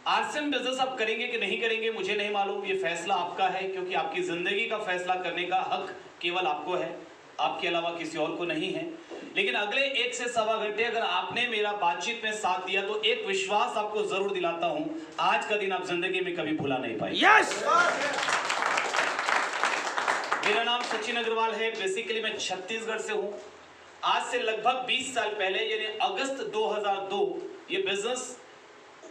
RCM business आप करेंगे कि नहीं करेंगे मुझे नहीं मालूम, ये फैसला आपका है, क्योंकि आपकी जिंदगी का फैसला करने का हक केवल आपको है, आपके अलावा किसी और को नहीं है। लेकिन अगले 1 से सवा घंटे अगर आपने मेरा बातचीत में साथ दिया तो एक विश्वास आपको जरूर दिलाता हूं, आज का दिन आप जिंदगी में कभी भुला नहीं पाएंगे। यस। मेरा नाम सचिन अग्रवाल है, बेसिकली मैं छत्तीसगढ़ से हूं। आज से लगभग 20 साल पहले यानी अगस्त 2002 ये बिजनेस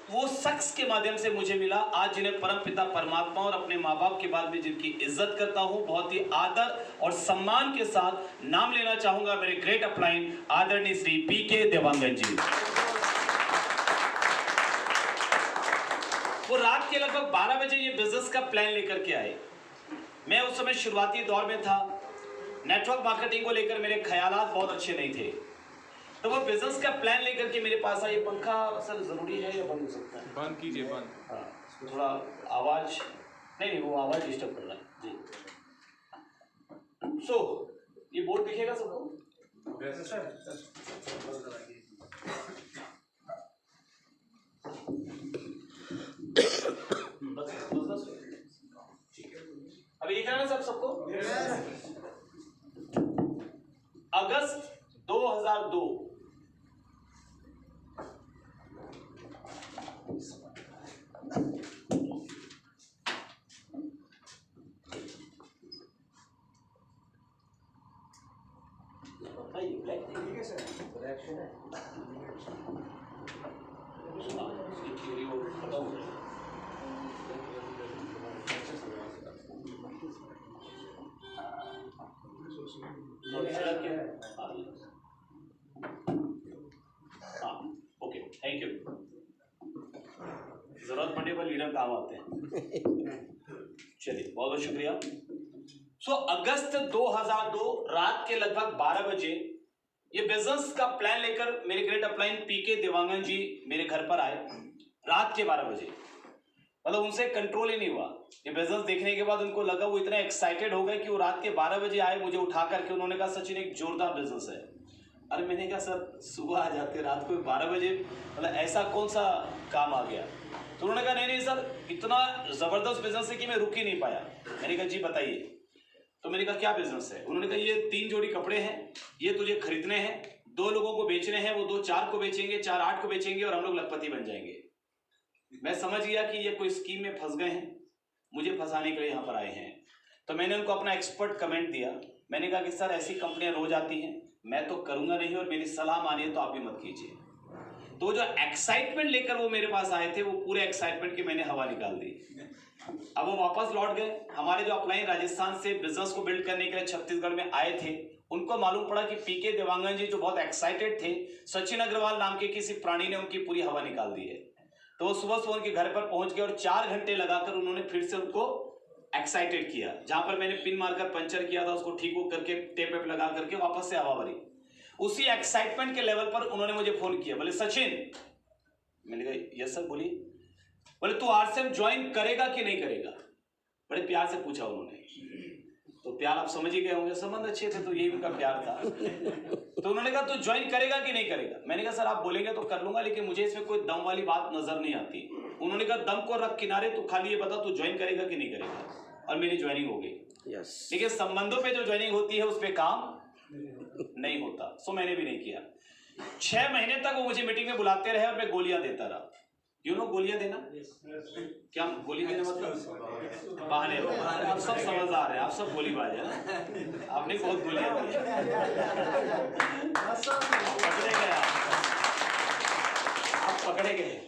वो शख्स के माध्यम से मुझे मिला, आज जिन्हें परमपिता परमात्मा और अपने माँ बाप के बाद में जिनकी इज्जत करता हूं, बहुत ही आदर और सम्मान के साथ नाम लेना चाहूंगा मेरे ग्रेट अपलाइन आदरणीय श्री पीके देवांगन जी। वो रात के लगभग 12 बजे ये बिजनेस का प्लान लेकर के आए। मैं उस समय शुरुआती दौर में था, नेटवर्क मार्केटिंग को लेकर मेरे ख्यालात बहुत अच्छे नहीं थे, तो वो बिजनेस का प्लान लेकर के मेरे पास आए। पंखा सर जरूरी है या बंद हो सकता है? बंद कीजिए, बंद। हाँ, थोड़ा आवाज नहीं वो आवाज डिस्टर्ब कर रहा है जी। सो ये बोर्ड दिखेगा सबको? अभी दिख रहा है ना सब सबको? अगस्त 2002 ओके, थैंक यू। जरूरत पड़ने पर लीडर काम आते हैं। चलिए, बहुत बहुत शुक्रिया। अगस्त 2002 रात के लगभग 12 बजे ये बिजनेस का प्लान लेकर मेरे ग्रेट अपलाइन पीके देवांगन जी मेरे घर पर आए। रात के 12 बजे, मतलब उनसे कंट्रोल ही नहीं हुआ। ये बिजनेस देखने के बाद उनको लगा, वो इतना एक्साइटेड हो गए कि वो रात के 12 बजे आए, मुझे उठा करके उन्होंने कहा सचिन एक जोरदार बिजनेस है। अरे मैंने कहा सर सुबह आ जाते, रात को 12 बजे, मतलब ऐसा कौन सा काम आ गया? तो उन्होंने कहा नहीं सर इतना जबरदस्त बिजनेस है कि मैं रुक ही नहीं पाया। मैंने कहा जी बताइए। तो मैंने कहा क्या बिजनेस है? उन्होंने कहा ये 3 जोड़ी कपड़े हैं, ये तुझे खरीदने हैं, 2 लोगों को बेचने हैं, वो 2 4 को बेचेंगे, 4 8 को बेचेंगे और हम लोग लखपति बन जाएंगे। मैं समझ गया कि ये कोई स्कीम में फंस गए हैं, मुझे फंसाने के लिए यहाँ पर आए हैं। तो मैंने उनको अपना एक्सपर्ट कमेंट दिया। मैंने कहा कि सर ऐसी कंपनियां रोज आती हैं, मैं तो करूंगा नहीं और मेरी सलाह मानिए तो आप भी मत कीजिए। तो जो एक्साइटमेंट लेकर वो मेरे पास आए थे, वो पूरे एक्साइटमेंट की मैंने हवा निकाल दी। अब वो वापस लौट गए। हमारे जो अपलाइन राजस्थान से बिजनेस को बिल्ड करने के लिए छत्तीसगढ़ में आए थे, उनको मालूम पड़ा कि पीके देवांगन जी जो बहुत एक्साइटेड थे, सचिन अग्रवाल नाम के किसी प्राणी ने उनकी पूरी हवा निकाल दी है। तो वो सुबह उनके घर पर पहुंच गए और 4 घंटे लगाकर उन्होंने फिर से उनको एक्साइटेड किया। जहां पर मैंने पिन मारकर पंचर किया था उसको ठीक करके टेप वेप लगा करके वापस से हवा भरी। उसी एक्साइटमेंट के लेवल पर उन्होंने मुझे फोन किया, बोले सचिन। मैंने कहा यस सर बोलिए। बोले तू आरसीएम ज्वाइन करेगा कि नहीं करेगा? बड़े प्यार से पूछा उन्होंने। तो प्यार आप समझ ही गए होंगे, संबंध अच्छे थे तो यही उनका प्यार था। तो उन्होंने कहा तू ज्वाइन करेगा कि नहीं करेगा? मैंने कहा सर आप बोलेंगे तो कर लूंगा, लेकिन मुझे इसमें कोई दम वाली बात नजर नहीं आती। उन्होंने कहा दम को रख किनारे, तू खाली ये बता तू ज्वाइन करेगा कि नहीं करेगा। और मेरी ज्वाइनिंग हो गई। लेकिन संबंधों पे जो ज्वाइनिंग होती है उस पर काम नहीं होता। सो मैंने भी नहीं किया। 6 महीने तक वो मुझे मीटिंग में बुलाते रहे और मैं गोलियां देता रहा। यू नो गोलियां देना क्या? गोली देना मतलब बहाने। आप सब समझदार हैं, आप सब गोलीबाज है ना। आपने बहुत गोलियां दी, पकड़े गए आप पकड़े गए।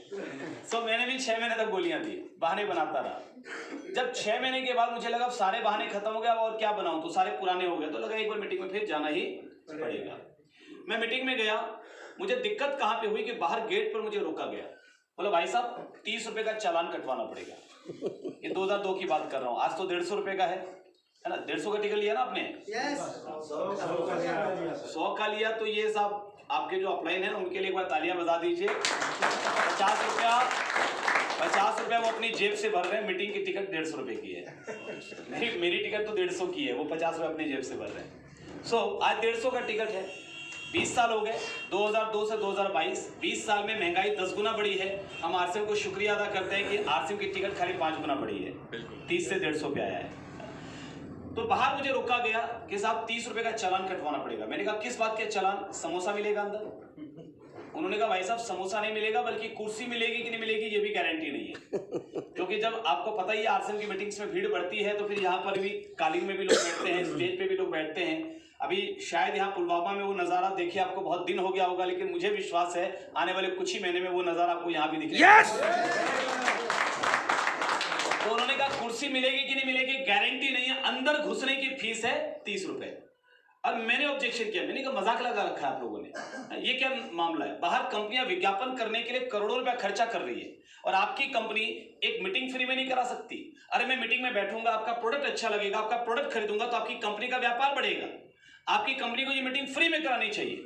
सो मैंने भी 6 महीने तक गोलियां दी, बहाने बनाता रहा। जब 6 महीने के बाद मुझे लगा अब सारे बहाने खत्म हो गए, अब और क्या बनाऊं, तो सारे पुराने हो गए। तो लगा एक बार मीटिंग में फिर जाना ही पड़ेगा। मैं मीटिंग में गया। मुझे दिक्कत कहां पे हुई कि बाहर गेट पर मुझे रोका गया। बोला भाई साहब 30 रुपए का चालान कटवाना पड़ेगा। ये 2002 की बात कर रहा हूँ, आज तो 150 रुपए का है ना। 150 का टिकट लिया ना आपने? 100 का लिया। तो ये साहब आपके जो अपलाइन है उनके लिए एक बार तालियां बजा दीजिए। 50 रुपया वो अपनी जेब से भर रहे हैं। मीटिंग की टिकट 150 रुपए की है। मेरी टिकट तो 150 की है, वो 50 रुपए अपनी जेब से भर रहे हैं। सो आज 150 का टिकट है। 20 साल हो गए, 2002 से 2022, 20 साल में महंगाई 10 गुना बढ़ी है। हम आरसीएम को शुक्रिया अदा करते हैं कि आरसीएम की टिकट खाली 5 गुना बढ़ी है, 30 से 150 पे आया है। तो बाहर मुझे रोका गया कि साहब 30 रुपए का चालान कटवाना पड़ेगा। मैंने कहा किस बात का चालान? समोसा मिलेगा अंदर। उन्होंने कहा भाई साहब समोसा नहीं मिलेगा, बल्कि कुर्सी मिलेगी कि नहीं मिलेगी ये भी गारंटी नहीं है, क्योंकि जब आपको पता ही है आरसीएम की मीटिंग्स में भीड़ बढ़ती है तो फिर यहाँ पर भी कालीन में भी लोग बैठते हैं, स्टेज पे भी लोग बैठते हैं। अभी शायद यहाँ पुलवामा में वो नजारा देखिए, आपको बहुत दिन हो गया होगा, लेकिन मुझे विश्वास है आने वाले कुछ ही महीने में वो नजारा आपको यहाँ भी दिखेगा। तो उन्होंने कहा कुर्सी मिलेगी कि नहीं मिलेगी गारंटी नहीं है, अंदर घुसने की फीस है 30 रुपए। और मैंने ऑब्जेक्शन किया, मैंने कहा मजाक लगा रखा है आप लोगों ने, ये क्या मामला है? बाहर कंपनियां विज्ञापन करने के लिए करोड़ों रुपया खर्चा कर रही है और आपकी कंपनी एक मीटिंग फ्री में नहीं करा सकती। अरे मैं मीटिंग में बैठूंगा, आपका प्रोडक्ट अच्छा लगेगा, आपका प्रोडक्ट खरीदूंगा तो आपकी कंपनी का व्यापार बढ़ेगा। आपकी कंपनी को ये मीटिंग फ्री में करानी चाहिए।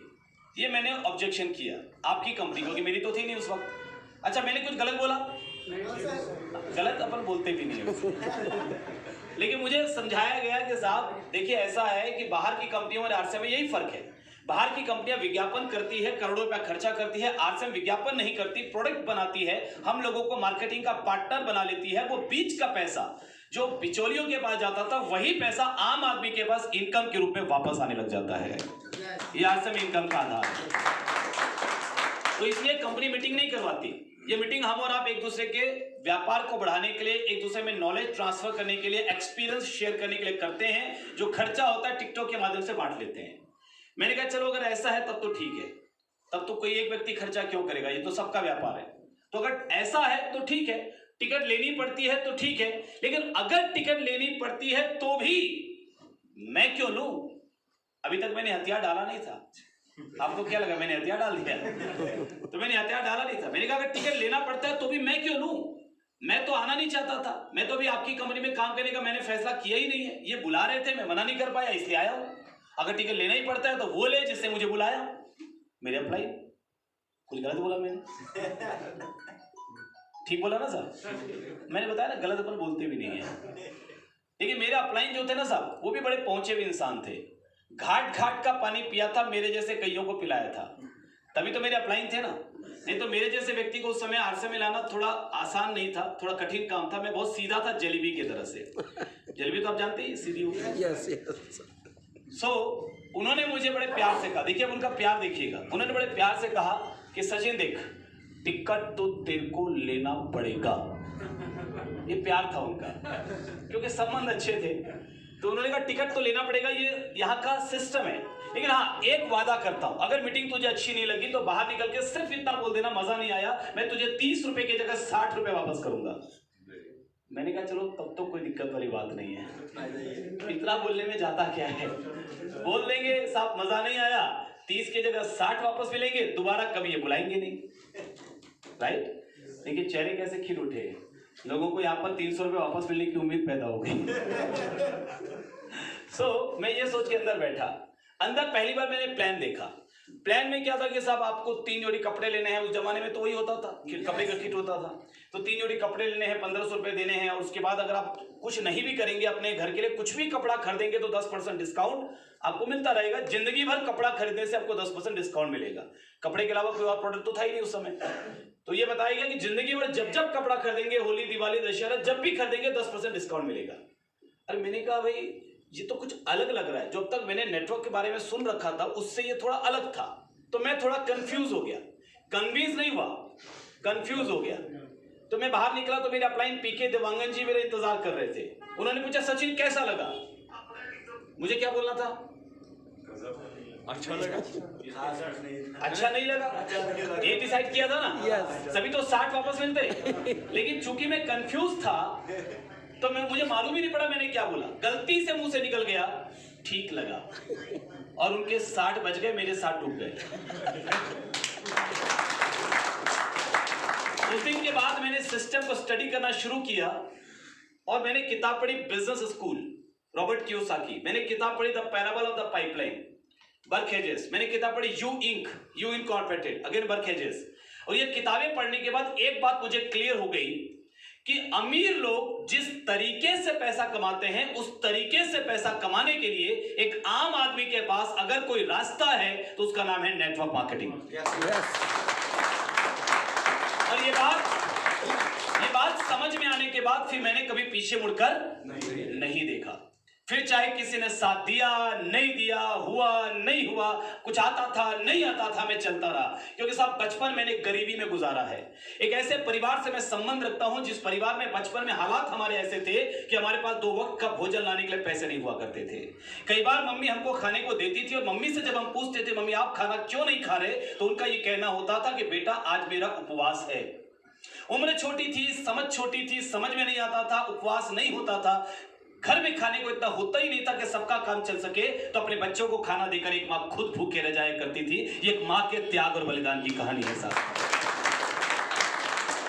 ये मैंने ऑब्जेक्शन किया आपकी कंपनी को, कि मेरी तो थी नहीं उस वक्त। अच्छा मैंने कुछ गलत बोला? गलत अपन बोलते भी नहीं है लेकिन मुझे समझाया गया कि साहब देखिए ऐसा है कि बाहर की कंपनियों और आरसीएम में यही फर्क है। बाहर की कंपनियां विज्ञापन करती है, करोड़ों रुपया खर्चा करती है, आरसीएम विज्ञापन नहीं करती, प्रोडक्ट बनाती है, हम लोगों को मार्केटिंग का पार्टनर बना लेती है। वो बीच का पैसा जो बिचौलियों के पास जाता था, वही पैसा आम आदमी के पास इनकम के रूप में वापस आने लग जाता है। ये आरसीएम इनकम का आधार है। तो इसलिए कंपनी मीटिंग नहीं करवाती। ये मीटिंग हम और आप एक दूसरे के व्यापार को बढ़ाने के लिए, एक दूसरे में नॉलेज ट्रांसफर करने के लिए, एक्सपीरियंस शेयर करने के लिए करते हैं। जो खर्चा होता है टिकटॉक के माध्यम से बांट लेते हैं। मैंने कहा चलो अगर ऐसा है तब तो ठीक है, तब तो कोई एक व्यक्ति खर्चा क्यों करेगा, ये तो सबका व्यापार है। तो अगर ऐसा है तो ठीक है, टिकट लेनी पड़ती है तो ठीक है, लेकिन अगर टिकट लेनी पड़ती है तो भी मैं क्यों लूं? अभी तक मैंने हथियार डाला नहीं था। आपको क्या लगा मैंने हथियार डाल दिया? तो मैंने हथियार डाला नहीं था। मैंने कहा अगर टिकट लेना पड़ता है तो भी मैं क्यों लूं? मैं तो आना नहीं चाहता था, मैं तो अभी आपकी कंपनी में काम करने का मैंने फैसला किया ही नहीं है। ये बुला रहे थे, मैं मना नहीं कर पाया, इसलिए आया हूं। अगर टिकट लेना ही पड़ता है तो वो ले जिससे मुझे बुलाया। मेरे अप्लाई कुछ गलत बोला मैंने? ठीक बोला ना साहब? मैंने बताया ना गलत अपन बोलते भी नहीं है। देखिए मेरे अपलाइन जो थे ना साहब, वो भी बड़े पहुंचे हुए इंसान थे। घाट घाट का पानी पिया था, मेरे जैसे कईयों को पिलाया था, तभी तो मेरे अपलाइन थे ना। नहीं तो मेरे जैसे व्यक्ति को उस समय आरसीएम में लाना थोड़ा आसान नहीं था, थोड़ा कठिन काम था। मैं बहुत सीधा था, जलेबी की तरह से। जलेबी तो आप जानते हैं सीधी होती है। यस। सो उन्होंने मुझे बड़े प्यार से कहा, देखिए अब उनका प्यार देखिएगा। उन्होंने बड़े प्यार से कहा कि सचिन देख, टिकट तो तेरे को लेना पड़ेगा। ये प्यार था उनका, क्योंकि संबंध अच्छे थे। तो उन्होंने कहा टिकट तो लेना पड़ेगा, ये यहाँ का सिस्टम है। लेकिन हाँ एक वादा करता हूं, अगर मीटिंग तुझे अच्छी नहीं लगी तो बाहर निकल के सिर्फ इतना बोल देना मजा नहीं आया, मैं तुझे 30 रुपए की जगह 60 रुपए वापस करूंगा। मैंने कहा चलो तब तो कोई दिक्कत वाली बात नहीं है, इतना बोलने में जाता क्या है, बोल देंगे साहब मजा नहीं आया, 30 की जगह 60 वापस मिलेंगे, दोबारा कभी ये बुलाएंगे नहीं। राइट? देखिए चेहरे कैसे खिल उठे, लोगों को यहाँ पर 300 रुपए वापस मिलने की उम्मीद पैदा हो गई। सो मैं ये सोच के अंदर बैठा। अंदर पहली बार मैंने प्लान देखा। प्लान में क्या था कि साहब आपको 3 जोड़ी कपड़े लेने हैं। उस जमाने में तो वही होता था, कपड़े का किट होता था। तो 3 जोड़ी कपड़े लेने हैं, 1500 रुपए देने हैं। और उसके बाद अगर आप कुछ नहीं भी करेंगे, अपने घर के लिए कुछ भी कपड़ा खरीदेंगे तो 10% डिस्काउंट आपको मिलता रहेगा। जिंदगी भर कपड़ा खरीदने से आपको 10% डिस्काउंट मिलेगा। कपड़े के अलावा कोई और प्रोडक्ट तो था ही नहीं उस समय। तो ये बताया गया कि जिंदगी भर जब जब कपड़ा खरीदेंगे, होली, दिवाली, दशहरा, जब भी खरीदेंगे 10% डिस्काउंट मिलेगा। अरे मैंने कहा भाई ये तो कुछ अलग लग रहा है, जो अब तक मैंने नेटवर्क के बारे में सुन रखा था उससे ये थोड़ा अलग था। तो मैं थोड़ा कंफ्यूज हो गया, कन्विंस नहीं हुआ, कंफ्यूज हो गया। तो मैं बाहर निकला तो मेरे अपलाइन पीके देवांगन जी मेरे इंतजार कर रहे थे। उन्होंने पूछा सचिन कैसा लगा? मुझे क्या बोलना था? अच्छा लगा। अच्छा नहीं लगा, ये डिसाइड किया था ना। सभी तो 60 वापस मिलते, लेकिन चूंकि मैं कंफ्यूज था तो मुझे मालूम ही नहीं पड़ा मैंने क्या बोला। गलती से मुंह से निकल गया ठीक लगा, और उनके 60 बच गए, मेरे 60 डूब गए। उस दिन के बाद मैंने सिस्टम को स्टडी करना शुरू किया और मैंने किताब पढ़ी बिजनेस स्कूल, रॉबर्ट कियोसाकी। मैंने किताब पढ़ी the parable of the pipeline, Burke Hedges. मैंने किताब पढ़ी you incorporated, again Burke Hedges. और ये किताबें पढ़ने के बाद एक बात मुझे क्लियर हो गई कि अमीर लोग जिस तरीके से पैसा कमाते हैं उस तरीके से पैसा कमाने के लिए एक आम आदमी के पास अगर कोई रास्ता है तो उसका नाम है नेटवर्क मार्केटिंग। और ये बात समझ में आने के बाद फिर मैंने कभी पीछे मुड़कर नहीं देखा। फिर चाहे किसी ने साथ दिया नहीं दिया, हुआ नहीं हुआ, कुछ आता था नहीं आता था, मैं चलता रहा, क्योंकि साहब बचपन मैंने गरीबी में गुजारा है। एक ऐसे परिवार से मैं संबंध रखता हूं जिस परिवार में बचपन में हालात हमारे ऐसे थे कि हमारे पास 2 वक्त का भोजन लाने के लिए पैसे नहीं हुआ करते थे। कई बार मम्मी हमको खाने को देती थी और मम्मी से जब हम पूछते थे मम्मी आप खाना क्यों नहीं खा रहे, तो उनका ये कहना होता था कि बेटा आज मेरा उपवास है। उम्र छोटी थी, समझ छोटी थी, समझ में नहीं आता था, उपवास नहीं होता था, घर में खाने को इतना होता ही नहीं था कि सबका काम चल सके, तो अपने बच्चों को खाना देकर एक मां खुद भूखे रह जाया करती थी। ये एक मां के त्याग और बलिदान की कहानी है साहब।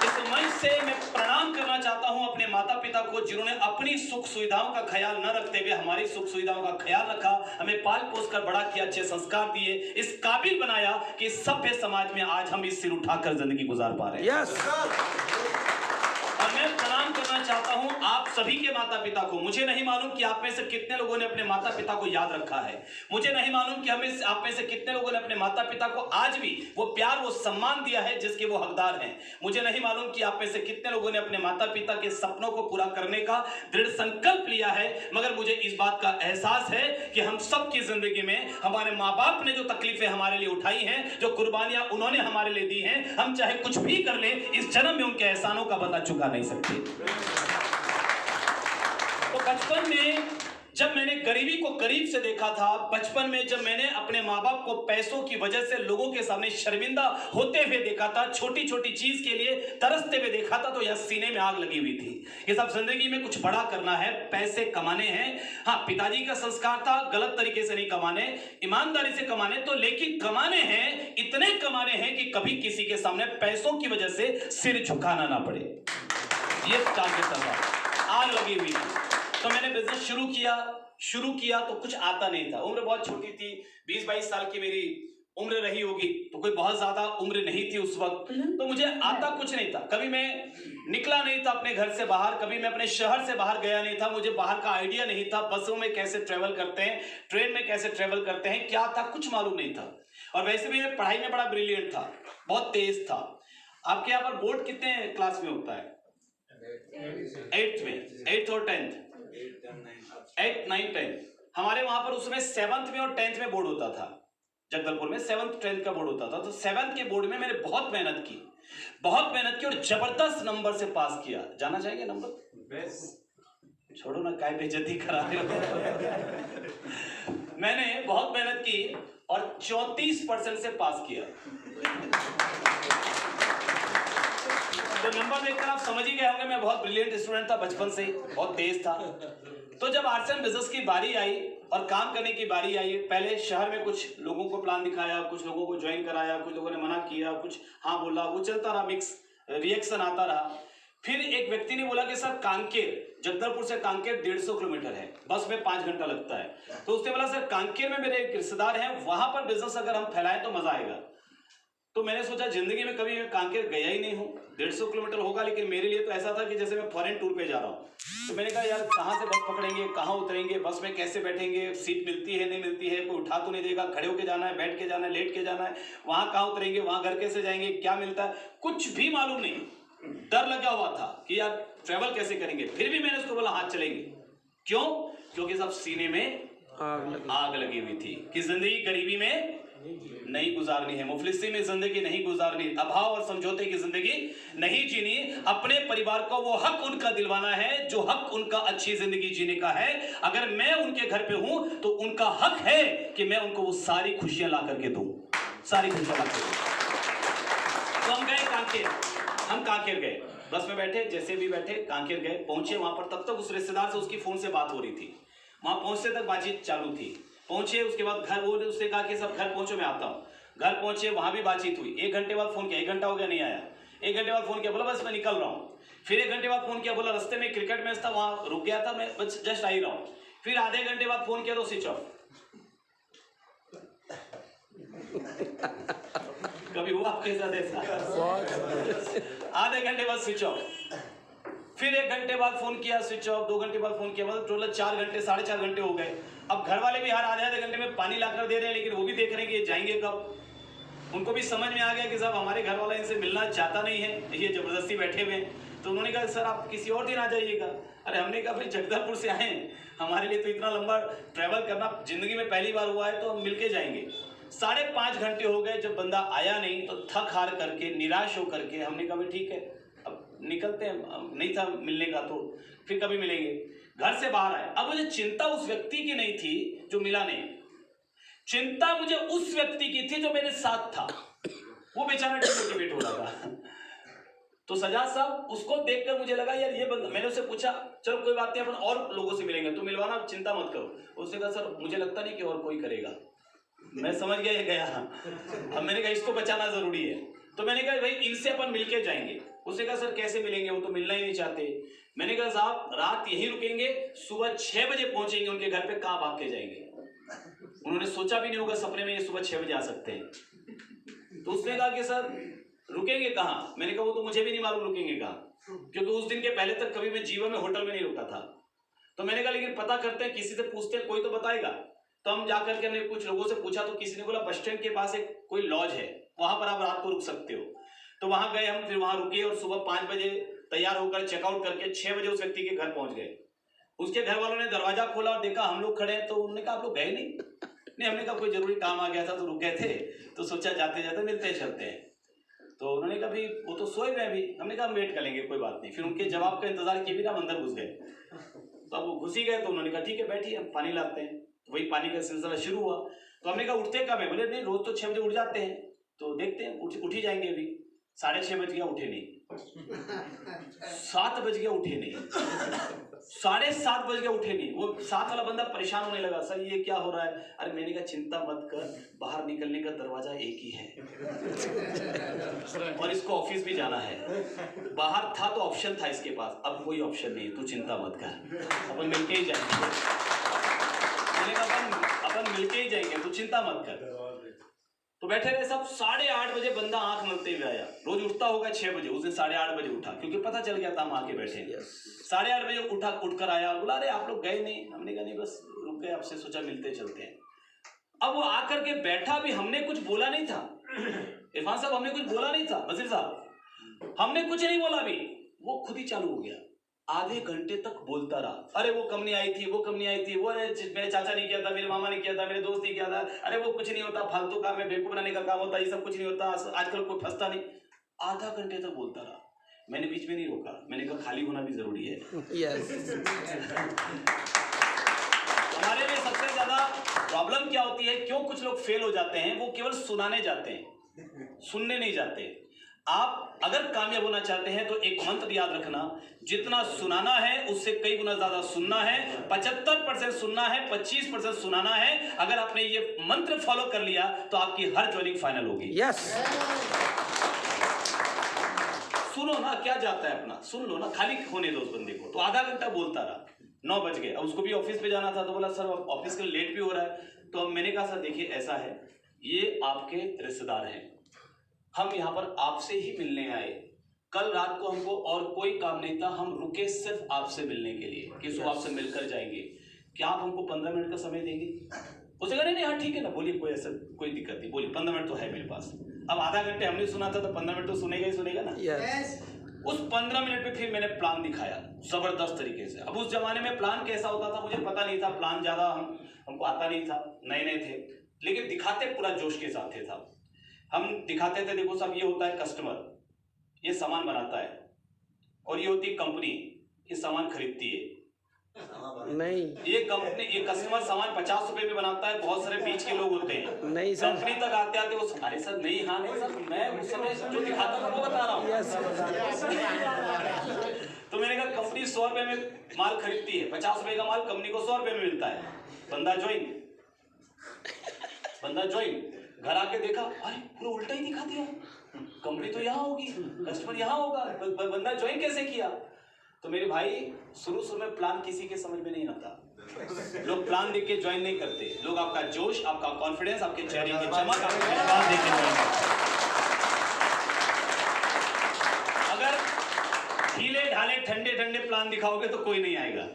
इस मंच से मैं प्रणाम करना चाहता हूं अपने माता पिता को जिन्होंने अपनी सुख सुविधाओं का ख्याल न रखते हुए हमारी सुख सुविधाओं का ख्याल रखा, हमें पाल पोस कर बड़ा किया, अच्छे संस्कार दिए, इस काबिल बनाया कि सभ्य समाज में आज हम इस सिर उठाकर जिंदगी गुजार पा रहे हैं। और मैं प्रणाम करना चाहता हूं आप सभी के माता पिता को। मुझे नहीं मालूम कि आप में से कितने लोगों ने अपने माता पिता को याद रखा है, मुझे नहीं मालूम कि आप में से कितने लोगों ने अपने माता पिता को आज भी वो प्यार वो सम्मान दिया है जिसके वो हकदार हैं। मुझे नहीं मालूम कि आप में से कितने लोगों ने अपने माता पिता के सपनों को पूरा करने का दृढ़ संकल्प लिया है, मगर मुझे इस बात का एहसास है कि हम सबकी जिंदगी में हमारे माँ बाप ने जो तकलीफें हमारे लिए उठाई हैं, जो कुर्बानियां उन्होंने हमारे लिए दी हैं, हम चाहे कुछ भी कर लें इस जन्म में उनके एहसानों का बदला चुका नहीं सकते। तो बचपन में जब मैंने गरीबी को करीब से देखा था, बचपन में जब मैंने अपने माँ बाप को पैसों की वजह से लोगों के सामने शर्मिंदा होते हुए देखा था, छोटी छोटी चीज के लिए तरसते हुए देखा था, तो यह सीने में आग लगी हुई थी। ये सब जिंदगी में कुछ बड़ा करना है, पैसे कमाने हैं। हाँ, पिताजी का संस्कार था गलत तरीके से नहीं कमाने, ईमानदारी से कमाने, तो लेकिन कमाने हैं, इतने कमाने हैं कि कभी किसी के सामने पैसों की वजह से सिर झुकाना ना पड़े। ये टारगेट था, आग लगी हुई थी। तो मैंने बिजनेस शुरू किया तो कुछ आता नहीं था, उम्र बहुत छोटी थी, 20-22 साल की मेरी उम्र रही होगी, तो कोई बहुत ज्यादा उम्र नहीं थी उस वक्त, तो मुझे आता कुछ नहीं था। कभी मैं निकला नहीं था अपने घर से बाहर, कभी मैं अपने शहर से बाहर गया नहीं था, मुझे बाहर का आइडिया नहीं था, बसों में कैसे ट्रेवल करते हैं, ट्रेन में कैसे ट्रेवल करते हैं, क्या था कुछ मालूम नहीं था। और वैसे भी मैं पढ़ाई में बड़ा ब्रिलियंट था, बहुत तेज था। आपके यहाँ पर बोर्ड कितने क्लास में होता है? 8th में, 8th और 10th, 8th 9th 10th। हमारे वहां पर उसमें 7th में और 10th में बोर्ड होता था, जगदलपुर में 7th 10th का बोर्ड होता था। तो 7th के बोर्ड में मैंने बहुत मेहनत की और जबरदस्त नंबर से पास किया। जाना चाहेंगे नंबर? छोड़ो ना, काय बेइज्जती करा रहे हो। मैंने बहुत मेहनत की और 34% से पास किया। तो नंबर देखकर आप समझ ही गए होंगे मैं बहुत ब्रिलियंट स्टूडेंट था, बचपन से बहुत तेज था। तो जब आर्ट्स एंड बिजनेस की बारी आई और काम करने की बारी आई, पहले शहर में कुछ लोगों को प्लान दिखाया, कुछ लोगों को ज्वाइन कराया, कुछ लोगों ने मना किया, कुछ हाँ बोला, वो चलता रहा, मिक्स रिएक्शन आता रहा। फिर एक व्यक्ति ने बोला कि सर कांकेर, जगदलपुर से कांकेर 150 किलोमीटर है, बस में 5 घंटा लगता है। तो उसने बोला सर कांकेर में मेरे एक रिश्तेदार हैं, वहां पर बिजनेस अगर हम फैलाएं तो मजा आएगा। तो मैंने सोचा जिंदगी में कभी मैं कांकेर गया ही नहीं हूँ, 150 किलोमीटर होगा, लेकिन मेरे लिए तो ऐसा था कि जैसे मैं फॉरेन टूर पे जा रहा हूँ। तो मैंने कहा यार कहाँ से बस पकड़ेंगे, कहाँ उतरेंगे, बस में कैसे बैठेंगे, सीट मिलती है नहीं मिलती है, कोई उठा तो नहीं देगा, खड़े होके जाना है, बैठ के जाना है, लेट के जाना है, वहाँ कहाँ उतरेंगे, वहाँ घर कैसे जाएंगे, क्या मिलता है, कुछ भी मालूम नहीं। डर लगा हुआ था कि यार ट्रेवल कैसे करेंगे। फिर भी मैंने उसको बोला हाथ चलेंगे। क्यों? क्योंकि सब सीने में आग लगी हुई थी कि जिंदगी गरीबी में नहीं गुजारनी है, मुफलिसी में जिंदगी नहीं गुजारनी, अभाव और समझौते की जिंदगी नहीं जीनी। अपने परिवार को वो हक उनका दिलवाना है जो हक उनका अच्छी जिंदगी जीने का है। अगर मैं उनके घर पे हूं तो उनका हक है कि मैं उनको वो सारी खुशियां ला करके दूं, सारी खुशियां ला करके। तो हम गए कांकेर, हम कांकेर गए, बस में बैठे, जैसे भी बैठे कांकेर गए, पहुंचे वहां पर। तब तक उस रिश्तेदार से उसकी फोन से बात हो रही थी, वहां पहुंचते तक बातचीत चालू थी। पहुंचे, उसके बाद घर, वो उसने कहा कि सब घर पहुंचो मैं आता हूं। घर पहुंचे, वहां भी बातचीत हुई। 1 घंटे बाद फोन किया, 1 घंटा हो गया नहीं आया। 1 घंटे बाद फोन किया, बोला बस मैं निकल रहा हूँ। फिर 1 घंटे बाद फोन किया, बोला रास्ते में क्रिकेट मैच था वहां रुक गया था, मैं बस जस्ट आ ही रहा हूँ। फिर आधे घंटे बाद फोन किया तो स्विच ऑफ। कभी हुआ आपके साथ ऐसा? आधे घंटे बाद स्विच ऑफ। फिर 1 घंटे बाद फोन किया, स्विच ऑफ। 2 घंटे बाद फोन किया, मतलब टोटल 4 घंटे 4.5 घंटे हो गए। अब घर वाले भी हर आधे घंटे में पानी लाकर दे रहे हैं, लेकिन वो भी देख रहे हैं कि ये जाएंगे कब। उनको भी समझ में आ गया कि साहब हमारे घर वाला इनसे मिलना चाहता नहीं है, ये जबरदस्ती बैठे हुए हैं। तो उन्होंने कहा सर आप किसी और दिन आ जाइएगा। अरे हमने कहा भाई जगदलपुर से आए हैं, हमारे लिए तो इतना लंबा ट्रैवल करना जिंदगी में पहली बार हुआ है, तो हम मिलके जाएंगे। 5.5 घंटे हो गए, जब बंदा आया नहीं तो थक हार करके, निराश हो करके हमने कहा भाई ठीक है अब निकलते हैं, नहीं था मिलने का तो फिर कभी मिलेंगे। घर से बाहर आए। अब मुझे चिंता उस व्यक्ति की नहीं थी जो मिला नहीं, चिंता मुझे उस व्यक्ति की थी जो मेरे साथ था। वो बेचारा डिमोटिवेट हो रहा था। तो सजाद साहब, उसको देखकर मुझे लगा यार ये बंदा, मैंने उससे पूछा चलो कोई बात नहीं अपन और लोगों से मिलेंगे, तो मिलवाना चिंता मत करो। उसने कहा सर मुझे लगता नहीं कि और कोई करेगा। मैं समझ गया ये गया। अब मैंने कहा इसको बचाना जरूरी है, तो मैंने कहा भाई इनसे अपन मिलके जाएंगे। उसने कहा सर कैसे मिलेंगे, वो तो मिलना ही नहीं चाहते। मैंने कहा साहब रात यहीं रुकेंगे, सुबह 6 बजे पहुंचेंगे उनके घर पे, कहाँ भाग के जाएंगे। उन्होंने सोचा भी नहीं होगा सपने में ये सुबह 6 बजे आ सकते हैं। तो उसने कहा कि सर रुकेंगे कहाँ। मैंने कहा वो तो मुझे भी नहीं मालूम रुकेंगे कहाँ, क्योंकि उस दिन के पहले तक कभी मैं जीवन में होटल में नहीं रुका था। तो मैंने कहा लेकिन पता करते हैं, किसी से पूछते हैं, कोई तो बताएगा। तो हम जाकर के हमने कुछ लोगों से पूछा, तो किसी ने बोला बस स्टैंड के पास एक कोई लॉज है, वहां पर आप रात को रुक सकते हो। तो वहां गए हम, फिर वहां रुके और सुबह 5 बजे तैयार होकर चेकआउट करके 6 बजे उस व्यक्ति के घर पहुंच गए। उसके घर वालों ने दरवाजा खोला और देखा हम लोग खड़े हैं, तो उन्होंने कहा आप लोग गए नहीं। हमने कहा कोई जरूरी काम आ गया था तो रुक गए थे, तो सोचा जाते जाते मिलते चलते हैं। तो उन्होंने कहा भाई वो तो सोए हुए अभी। हमने कहा वेट कर लेंगे कोई बात नहीं। फिर उनके जवाब का इंतजार किए बिना हम अंदर घुस गए। तो अब वो घुस ही गए, तो उन्होंने कहा ठीक है बैठिए हम पानी लाते हैं। तो वही पानी का सिलसिला शुरू हुआ। तो हमने कहा उठते कब है, बोले नहीं रोज तो 6 बजे उठ जाते हैं, तो देखते हैं उठ ही जाएंगे। अभी 6:30 बज गया, उठे नहीं। 7 बज गया, उठे नहीं। 7:30 बज गया, उठे नहीं। वो साथ वाला बंदा परेशान होने लगा, सर ये क्या हो रहा है। अरे मैंने कहा चिंता मत कर, बाहर निकलने का दरवाजा एक ही है और इसको ऑफिस भी जाना है। बाहर था तो ऑप्शन था इसके पास, अब कोई ऑप्शन नहीं, तू चिंता मत कर, अपन मिलके ही जाएंगे। मैंने कहा अपन मिलके ही जाएंगे, तू चिंता मत कर। तो बैठे रहे सब। 8:30 बजे बंदा आंख मलते हुए आया। रोज उठता होगा 6 बजे, उस दिन 8:30 बजे उठा, क्योंकि पता चल गया था हम आके बैठे। 8:30 बजे उठकर आया, बोला अरे आप लोग गए नहीं। हमने कहा नहीं बस रुक गए, आपसे सोचा मिलते चलते हैं। अब वो आकर के बैठा, भी हमने कुछ बोला नहीं था। इरफान साहब हमने कुछ बोला नहीं था, वजीर साहब हमने कुछ नहीं बोला। भी वो खुद ही चालू हो गया। आधे घंटे तक बोलता रहा। अरे वो कम नहीं आई थी, वो कम नहीं आई थी, वो मेरे चाचा ने किया था, मेरे मामा ने किया था, मेरे दोस्त ने किया था। अरे वो कुछ नहीं होता, फालतू काम है, बेवकूफ बनाने का काम होता है, ये सब कुछ नहीं होता, आजकल कोई फंसता नहीं। आधा घंटे तक बोलता रहा। मैंने बीच में नहीं रोका, मैंने कहा खाली होना भी जरूरी है। हमारे लिए सबसे ज्यादा प्रॉब्लम क्या होती है, क्यों कुछ लोग फेल हो जाते हैं, वो केवल सुनाने जाते हैं, सुनने नहीं जाते। आप अगर कामयाब होना चाहते हैं तो एक मंत्र याद रखना, जितना सुनाना है उससे कई गुना ज्यादा सुनना है। 75% सुनना है, 25% सुनाना है। अगर आपने ये मंत्र फॉलो कर लिया तो आपकी हर ज्वाइनिंग फाइनल होगी। यस। सुनो ना, क्या जाता है अपना, सुन लो ना, खाली होने दो उस बंदे को। तो आधा घंटा बोलता रहा। 9 बज गए। अब उसको भी ऑफिस पे जाना था, तो बोला सर ऑफिस के लिए लेट भी हो रहा है। तो अब मैंने कहा सर देखिए ऐसा है, ये आपके रिश्तेदार हैं, हम यहाँ पर आपसे ही मिलने आए। कल रात को हमको और कोई काम नहीं था, हम रुके सिर्फ आपसे मिलने के लिए कि सो आपसे मिलकर जाएंगे। क्या आप हमको 15 मिनट का समय देंगे। उसे कहा नहीं हाँ ठीक है ना, बोलिए कोई ऐसा कोई दिक्कत नहीं, बोलिए 15 मिनट तो है मेरे पास। अब आधा घंटे हमने सुना था तो 15 मिनट तो सुनेगा ही सुनेगा ना। उस 15 मिनट में फिर मैंने प्लान दिखाया जबरदस्त तरीके से। अब उस जमाने में प्लान कैसा होता था मुझे पता नहीं था, प्लान ज्यादा हमको आता नहीं था, नए नए थे, लेकिन दिखाते पूरा जोश के साथ थे साहब। हम दिखाते थे देखो साहब, ये होता है कस्टमर, ये सामान बनाता है, और ये होती है कंपनी, ये सामान खरीदती है। नहीं, ये कंपनी, ये कस्टमर सामान 50 रुपए में बनाता है, बहुत सारे बीच के लोग होते हैं। नहीं सर, कंपनी तक आते आते वो अरे सर नहीं, हाँ नहीं सर, मैं उस समय जो दिखाता था वो बता रहा हूँ। तो मैंने कहा कंपनी 100 रुपए में माल खरीदती है, 50 रुपए का माल कंपनी को 100 रुपए में मिलता है। बंदा ज्वाइन घर आके देखा, अरे पूरा उल्टा ही दिखा दिया, कंपनी तो यहाँ होगी, कस्टमर यहाँ होगा, बंदा ज्वाइन कैसे किया। तो मेरे भाई शुरू में प्लान किसी के समझ में नहीं आता। लोग प्लान देख के ज्वाइन नहीं करते, लोग आपका जोश, आपका कॉन्फिडेंस, आपके चेहरे की चमक, आपके विश्वास देख के ज्वाइन करते। ढीले ढाले ठंडे ठंडे प्लान दिखाओगे तो कोई नहीं आएगा,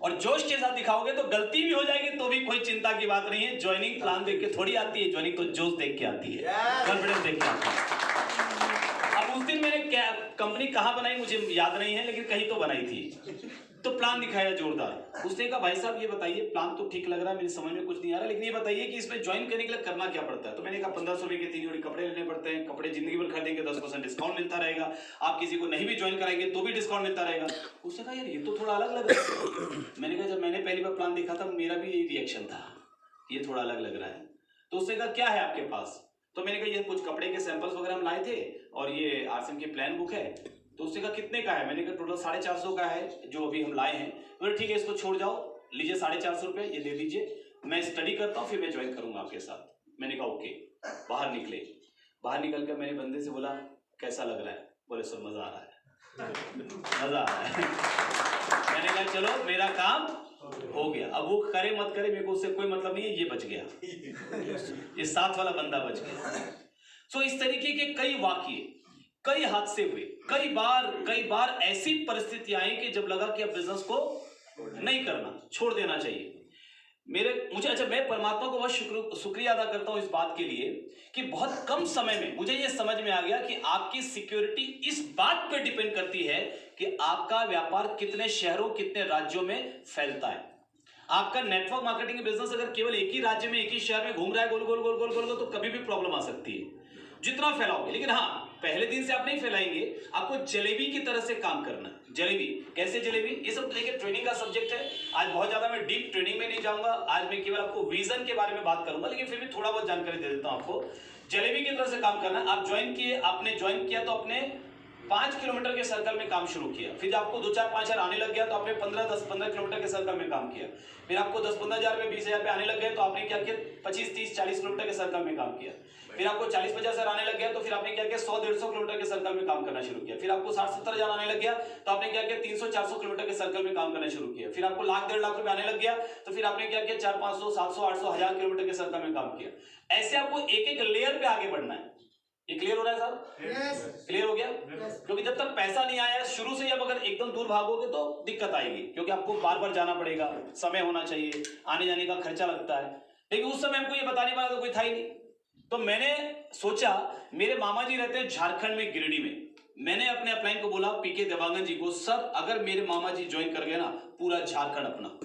और जोश के साथ दिखाओगे तो गलती भी हो जाएगी तो भी कोई चिंता की बात नहीं है। ज्वाइनिंग प्लान देख के थोड़ी आती है, ज्वाइनिंग तो जोश देख के आती है, कॉन्फिडेंस देख के आती है। अब उस दिन मैंने क्या कंपनी कहाँ बनाई मुझे याद नहीं है, लेकिन कहीं तो बनाई थी। तो प्लान दिखाया जोरदार। उसने कहा भाई साहब ये बताइए, प्लान तो ठीक लग रहा है, मेरी समझ में कुछ नहीं आ रहा, लेकिन ये बताइए कि इसमें ज्वाइन करने के लिए करना क्या पड़ता है। तो मैंने कहा 1500 रुपए के 3 जोड़ी कपड़े लेने पड़ते हैं, कपड़े जिंदगी भर खरीदेंगे 10% डिस्काउंट मिलता रहेगा, आप किसी को नहीं भी ज्वाइन कराएंगे तो भी डिस्काउंट मिलता रहेगा। उसने कहा यार ये तो थोड़ा अलग लग रहा है। मैंने कहा जब मैंने पहली बार प्लान देखा था मेरा भी यही रिएक्शन था, ये थोड़ा अलग लग रहा है। तो उसने कहा क्या है आपके पास। तो मैंने कहा ये कुछ कपड़े के सैंपल्स वगैरह हम लाए थे और ये आरसीएम की प्लान बुक है। तो उसने कहा कितने का है। मैंने कहा टोटल 450 का है जो अभी हम लाए हैं। बोले ठीक है इसको छोड़ जाओ, लीजिए 450 रुपये ये दे दीजिए, मैं स्टडी करता हूँ फिर मैं ज्वाइन करूंगा आपके साथ। मैंने कहा ओके। बाहर निकले, बाहर निकल कर मैंने बंदे से बोला कैसा लग रहा है। बोले सर मजा आ रहा है, मजा आ रहा है। मैंने कहा चलो मेरा काम हो गया, अब वो करे मत करे मेरे को उससे कोई मतलब नहीं है, ये बच गया, ये साथ वाला बंदा बच गया। सो इस तरीके के कई वाकये, कई हादसे हुए, कई बार ऐसी परिस्थिति आई कि जब लगा कि अब बिजनेस को नहीं करना, छोड़ देना चाहिए। मुझे अच्छा, मैं परमात्मा को बहुत शुक्रिया अदा करता हूं इस बात के लिए कि बहुत कम समय में मुझे ये समझ में आ गया कि आपकी सिक्योरिटी इस बात पे डिपेंड करती है कि आपका व्यापार कितने शहरों, कितने राज्यों में फैलता है। आपका नेटवर्क मार्केटिंग बिजनेस अगर केवल एक ही राज्य में, एक ही शहर में घूम रहा है गोल गोल गोल गोल गोल, तो कभी भी प्रॉब्लम आ सकती है जितना फैलाओगे। लेकिन हाँ, पहले दिन से आप नहीं फैलाएंगे, आपको जलेबी की तरह से काम करना है। जलेबी कैसे जलेबी, ये सब देखिए ट्रेनिंग का सब्जेक्ट है। आज बहुत ज्यादा मैं डीप ट्रेनिंग में नहीं जाऊंगा, आज मैं केवल आपको विजन के बारे में बात करूंगा, लेकिन फिर भी थोड़ा बहुत जानकारी दे देता हूं आपको। जलेबी की तरह से काम करना। आप ज्वाइन किए, आपने ज्वाइन किया तो अपने 5 किलोमीटर के सर्कल में काम शुरू किया, फिर आपको 2-4-5 आने लग गया तो आपने 10-15 किलोमीटर के सर्कल में काम किया, फिर आपको 10-15 हजार रुपए 20 हजार रुपए आने लग गए तो आपने क्या किया 25-30-40 किलोमीटर के सर्कल में काम किया, फिर आपको 40-50 हजार आने लग गया तो फिर आपने क्या किया 100-150 किलोमीटर के सर्कल में काम करना शुरू किया, फिर आपको 60-70 हजार आने लग गया तो आपने क्या किया 300-400 किलोमीटर के सर्कल में काम करना शुरू किया, फिर आपको लाख-1.5 लाख रुपए आने लग गया तो फिर आपने क्या किया 400-500-700-800 हजार किलोमीटर के सर्कल में काम किया। ऐसे आपको एक एक लेयर पे आगे बढ़ना है। ये क्लियर हो रहा है साहब? yes. क्लियर हो गया? yes. क्योंकि जब तक पैसा नहीं आया शुरू से, अब अगर एकदम दूर भागोगे तो दिक्कत आएगी, क्योंकि आपको बार बार जाना पड़ेगा, समय होना चाहिए, आने जाने का खर्चा लगता है। लेकिन उस समय हमको ये बताने वाला तो कोई था ही नहीं। तो मैंने सोचा, मेरे मामा जी रहते हैं झारखंड में, गिरिडीह में। मैंने अपने अपलाइन को बोला, पीके देवांगन जी को, सर अगर मेरे मामा जी ज्वाइन कर गए ना, पूरा झारखंड अपना।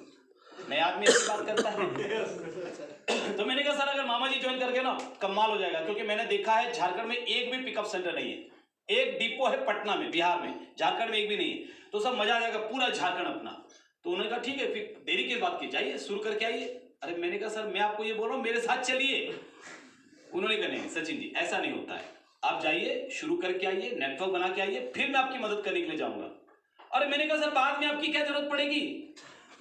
नया आदमी ऐसी बात करता है। तो मैंने कहा सर अगर मामा जी ज्वाइन कर गए ना, कमाल हो जाएगा, क्योंकि मैंने देखा है झारखंड में एक भी पिकअप सेंटर नहीं है। एक डिपो है पटना में, बिहार में, झारखंड में एक भी नहीं है। तो सब मजा आ जाएगा, पूरा झारखंड अपना। तो उन्होंने कहा ठीक है, फिर देरी की बात की, जाइए शुरू करके आइए। अरे मैंने कहा सर मैं आपको ये बोल रहा हूँ, मेरे साथ चलिए। उन्होंने कहा नहीं सचिन जी ऐसा नहीं होता है, आप जाइए, शुरू करके आइए, नेटवर्क बना के आइए, फिर मैं आपकी मदद करने के लिए जाऊंगा। अरे मैंने कहा सर बाद में आपकी क्या जरूरत पड़ेगी,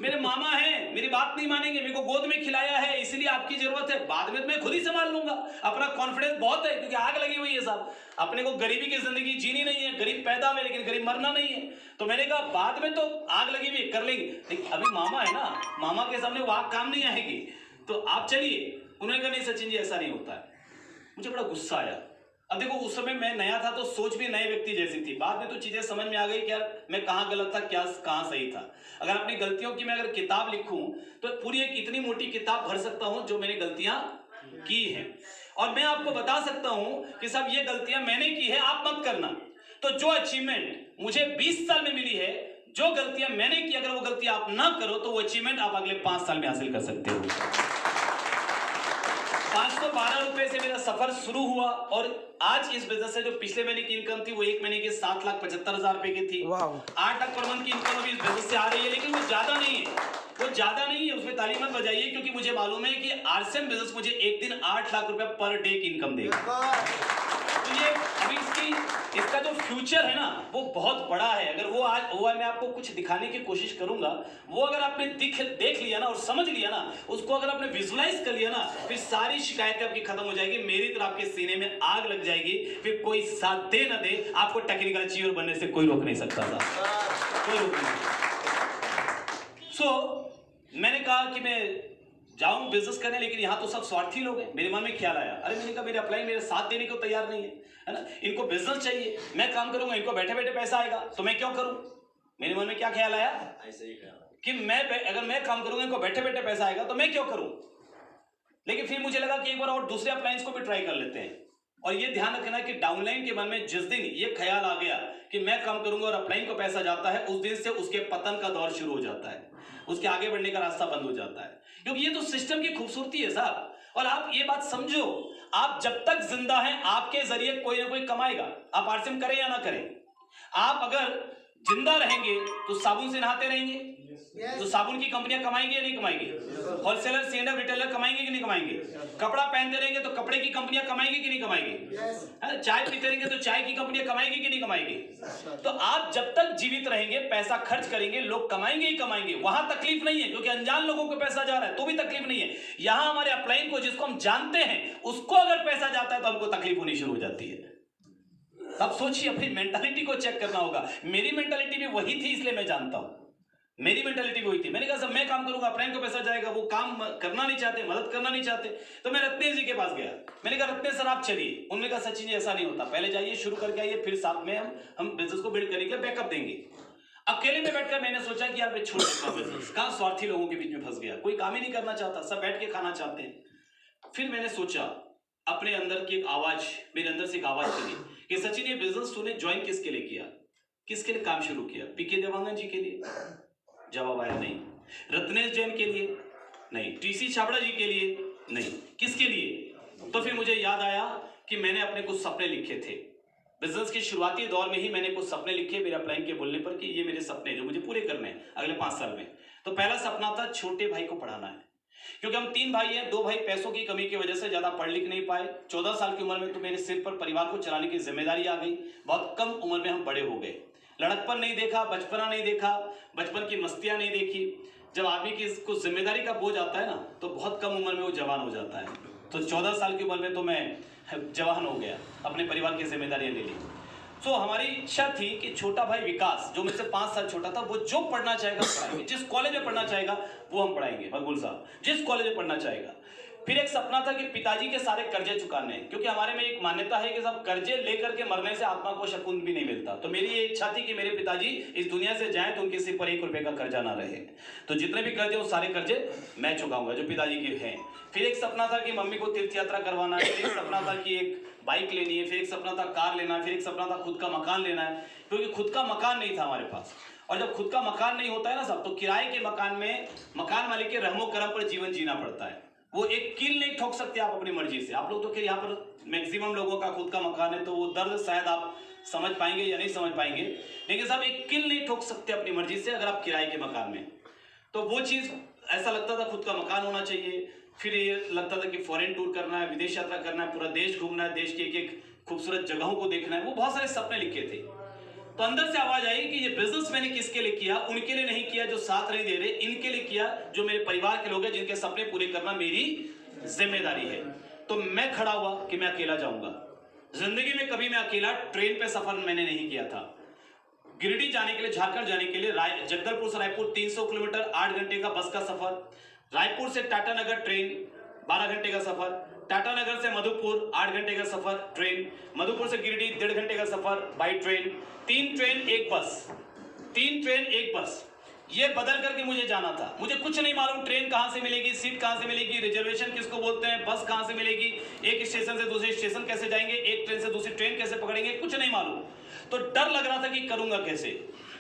मेरे मामा हैं, मेरी बात नहीं मानेंगे, मेरे को गोद में खिलाया है, इसलिए आपकी जरूरत है, बाद में मैं खुद ही संभाल लूंगा। अपना कॉन्फिडेंस बहुत है, क्योंकि आग लगी हुई है साहब। अपने को गरीबी की जिंदगी जीनी नहीं है, गरीब पैदा हुए लेकिन गरीब मरना नहीं है। तो मैंने कहा बाद में तो आग लगी हुई कर लेंगे, लेकिन अभी मामा है ना, मामा के सामने वो आग काम नहीं आएगी, तो आप चलिए। उन्होंने कहा नहीं सचिन जी ऐसा नहीं होता है। मुझे बड़ा गुस्सा आया। अब देखो उस समय मैं नया था तो सोच भी नए व्यक्ति जैसी थी, बाद में तो चीजें समझ में आ गई कि यार मैं कहाँ गलत था, क्या कहाँ सही था। अगर अपनी गलतियों की मैं अगर किताब लिखूं तो पूरी एक इतनी मोटी किताब भर सकता हूं जो मैंने गलतियां की हैं, और मैं आपको बता सकता हूं कि सब ये गलतियां मैंने की है, आप मत करना। तो जो अचीवमेंट मुझे 20 साल में मिली है, जो गलतियां मैंने की, अगर वो गलतियां आप ना करो तो वो अचीवमेंट आप अगले 5 साल में हासिल कर सकते हो। 512 रुपए से मेरा सफर शुरू हुआ, और आज इस बिजनेस से जो पिछले महीने की इनकम थी वो एक महीने के 7,75,000 रुपए की थी। 8 लाख पर मंथ की इनकम अभी इस बिजनेस से आ रही है, लेकिन वो ज्यादा नहीं है, वो ज्यादा नहीं है, उसमें ताली मत बजाइए, क्योंकि मुझे मालूम है कि आरसीएम बिजनेस मुझे एक दिन 8 लाख रुपए पर डे की इनकम देगा। तो ये अभी इसका जो फ्यूचर है ना वो बहुत बड़ा है। अगर वो आज हुआ, मैं आपको कुछ दिखाने की कोशिश करूंगा, वो अगर आपने देख लिया ना और समझ लिया ना, उसको अगर आपने विजुलाइज कर लिया ना, फिर सारी शिकायतें आपकी खत्म हो जाएगी, मेरी तरह आपके सीने में आग लग जाएगी, फिर कोई साथ दे ना दे, आपको टेक्निकल अचीवर बनने से कोई रोक नहीं सकता था, कोई रोक नहीं। सो मैंने कहा कि मैं जाऊं बिजनेस करने, लेकिन यहाँ तो सब स्वार्थी लोग हैं। मेरे मन में ख्याल आया, अरे मैंने कहा मेरे अपलाइन मेरे साथ देने को तैयार नहीं है ना, इनको बिजनेस चाहिए, मैं काम करूंगा, इनको बैठे बैठे पैसा आएगा, तो मैं क्यों करूं। मेरे मन में क्या ख्याल आया कि अगर मैं काम करूंगा, इनको बैठे बैठे पैसा आएगा, तो मैं क्यों करूं। लेकिन फिर मुझे लगा कि एक बार और दूसरे अप्लायंस को भी ट्राई कर लेते हैं। और ये ध्यान रखना कि डाउनलाइन के मन में जिस दिन ये ख्याल आ गया कि मैं काम करूंगा और अपलाइन को पैसा जाता है, उस दिन से उसके पतन का दौर शुरू हो जाता है, उसके आगे बढ़ने का रास्ता बंद हो जाता है। क्योंकि ये तो सिस्टम की खूबसूरती है साहब। और आप ये बात समझो, आप जब तक जिंदा हैं आपके जरिए कोई ना कोई कमाएगा, आप आरसीएम करें या ना करें। आप अगर जिंदा रहेंगे तो साबुन से नहाते रहेंगे, तो साबुन की कंपनियां कमाएंगी या नहीं कमाएंगी। होलसेलर सीएनएफ रिटेलर कमाएंगे कि नहीं कमाएंगे। कपड़ा पहनते रहेंगे तो कपड़े की कंपनियां कमाएंगी कि नहीं कमाएंगी। चाय पीते रहेंगे तो चाय की कंपनियां कमाएंगी कि नहीं कमाएंगी। तो आप जब तक जीवित रहेंगे पैसा खर्च करेंगे, लोग कमाएंगे ही कमाएंगे, वहां तकलीफ नहीं है, क्योंकि अनजान लोगों को पैसा जा रहा है तो भी तकलीफ नहीं है। यहां हमारे अपलाइन को, जिसको हम जानते हैं, उसको अगर पैसा जाता है तो हमको तकलीफ होनी शुरू हो जाती है। तब सोचिए, अपनी मेंटालिटी को चेक करना होगा। मेरी मेंटालिटी भी वही थी, इसलिए मैं जानता हूं। मेरी मेंटालिटी वही थी। मैंने कहा सब मैं काम करूंगा, अपलाइन को पैसा जाएगा, वो काम करना नहीं चाहते, मदद करना नहीं चाहते। तो मैं रत्नेश जी के पास गया, मैंने कहा रत्नेश सर आप चलिए। उन्होंने कहा सचिन जी ऐसा नहीं होता, पहले जाइए शुरू करके आइए, फिर साथ में हम बिजनेस को बिल्ड करने के लिए बैकअप देंगे। अकेले में बैठकर मैंने सोचा कि यार मैं छोड़ देता हूं बिजनेस, कहां स्वार्थी लोगों के बीच में फंस गया, कोई काम ही नहीं करना चाहता, सब बैठ के खाना चाहते हैं। फिर मैंने सोचा, अपने अंदर की एक आवाज, मेरे अंदर से एक आवाज चली कि सचिन ये बिजनेस तूने ज्वाइन किसके लिए किया, किसके लिए काम शुरू किया। पीके देवांगन जी के लिए? जवाब आया नहीं। रत्नेश जैन के लिए? नहीं। टीसी छाबड़ा जी के लिए? नहीं। किसके लिए? तो फिर मुझे याद आया कि मैंने अपने कुछ सपने लिखे थे बिजनेस के शुरुआती दौर में ही। मैंने कुछ सपने लिखे मेरे अपलाइन के बोलने पर कि ये मेरे सपने जो मुझे पूरे करने हैं अगले 5 साल में। तो पहला सपना था छोटे भाई को पढ़ाना है, क्योंकि हम 3 भाई हैं, 2 भाई पैसों की कमी की वजह से ज्यादा पढ़ लिख नहीं पाए। 14 साल की उम्र में तो मेरे सिर पर परिवार को चलाने की जिम्मेदारी आ गई। बहुत कम उम्र में हम बड़े हो गए। लड़कपन नहीं देखा, बचपना नहीं देखा, बचपन की मस्तियां नहीं देखी। जब आदमी की कुछ जिम्मेदारी का बोझ आता है ना, तो बहुत कम उम्र में वो जवान हो जाता है। तो 14 साल की उम्र में तो मैं जवान हो गया, अपने परिवार की जिम्मेदारियां ले ली। तो हमारी इच्छा थी कि छोटा भाई विकास, जो मुझसे 5 साल छोटा था, वो जो पढ़ना चाहेगा पढ़ाएंगे, जिस कॉलेज में पढ़ना चाहेगा वो हम पढ़ाएंगे। मकबूल साहब जिस कॉलेज में पढ़ना चाहेगा। फिर एक सपना था कि पिताजी के सारे कर्जे चुकाने, क्योंकि हमारे में एक मान्यता है कि सब कर्जे लेकर के मरने से आत्मा को सुकून भी नहीं मिलता। तो मेरी ये इच्छा थी कि मेरे पिताजी इस दुनिया से जाएं तो उनके सिर पर 1 रुपए का कर्जा ना रहे। तो जितने भी कर्जे वो सारे कर्जे मैं चुकाऊंगा जो पिताजी के हैं। फिर एक सपना था कि मम्मी को तीर्थ यात्रा करवाना है। फिर एक सपना था कि एक बाइक लेनी है। फिर एक सपना था कार लेना है। फिर एक सपना था खुद का मकान लेना है, क्योंकि खुद का मकान नहीं था हमारे पास। और जब खुद का मकान नहीं होता है ना साहब, तो किराए के मकान में मकान मालिक के रहमो करम पर जीवन जीना पड़ता है। वो एक कील नहीं ठोक सकते आप अपनी मर्जी से। आप लोग तो फिर यहाँ पर मैक्सिमम लोगों का खुद का मकान है, तो वो दर्द शायद आप समझ पाएंगे या नहीं समझ पाएंगे। लेकिन साहब एक कील नहीं ठोक सकते अपनी मर्जी से अगर आप किराए के मकान में। तो वो चीज़ ऐसा लगता था, खुद का मकान होना चाहिए। फिर ये लगता था कि फॉरेन टूर करना है, विदेश यात्रा करना है, पूरा देश घूमना है, देश की एक एक खूबसूरत जगहों को देखना है। वो बहुत सारे सपने लिखे थे। तो अंदर से आवाज आई कि ये बिजनेस मैंने किसके लिए किया, उनके लिए नहीं किया जो साथ नहीं दे रहे, इनके लिए किया जो मेरे परिवार के लोग हैं, जिनके सपने पूरे करना मेरी जिम्मेदारी है। तो मैं खड़ा हुआ कि मैं अकेला जाऊंगा। जिंदगी में कभी मैं अकेला ट्रेन पे सफर मैंने नहीं किया था। गिरिडीह जाने के लिए, झारखंड जाने के लिए जगदलपुर से रायपुर 300 किलोमीटर 8 घंटे का बस का सफर। रायपुर से टाटानगर ट्रेन 12 घंटे का सफर। टाटानगर से मधुपुर 8 घंटे का सफर ट्रेन। मधुपुर से गिरिडीह 1.5 घंटे का सफर बाई ट्रेन। 3 ट्रेन 1 बस, 3 ट्रेन 1 बस, ये बदल करके मुझे जाना था। मुझे कुछ नहीं मालूम ट्रेन कहां से मिलेगी, सीट कहां से मिलेगी, रिजर्वेशन किसको बोलते हैं, बस कहां से मिलेगी, एक स्टेशन से दूसरे स्टेशन कैसे जाएंगे, एक ट्रेन से दूसरी ट्रेन कैसे पकड़ेंगे, कुछ नहीं मालूम। तो डर लग रहा था कि करूंगा कैसे।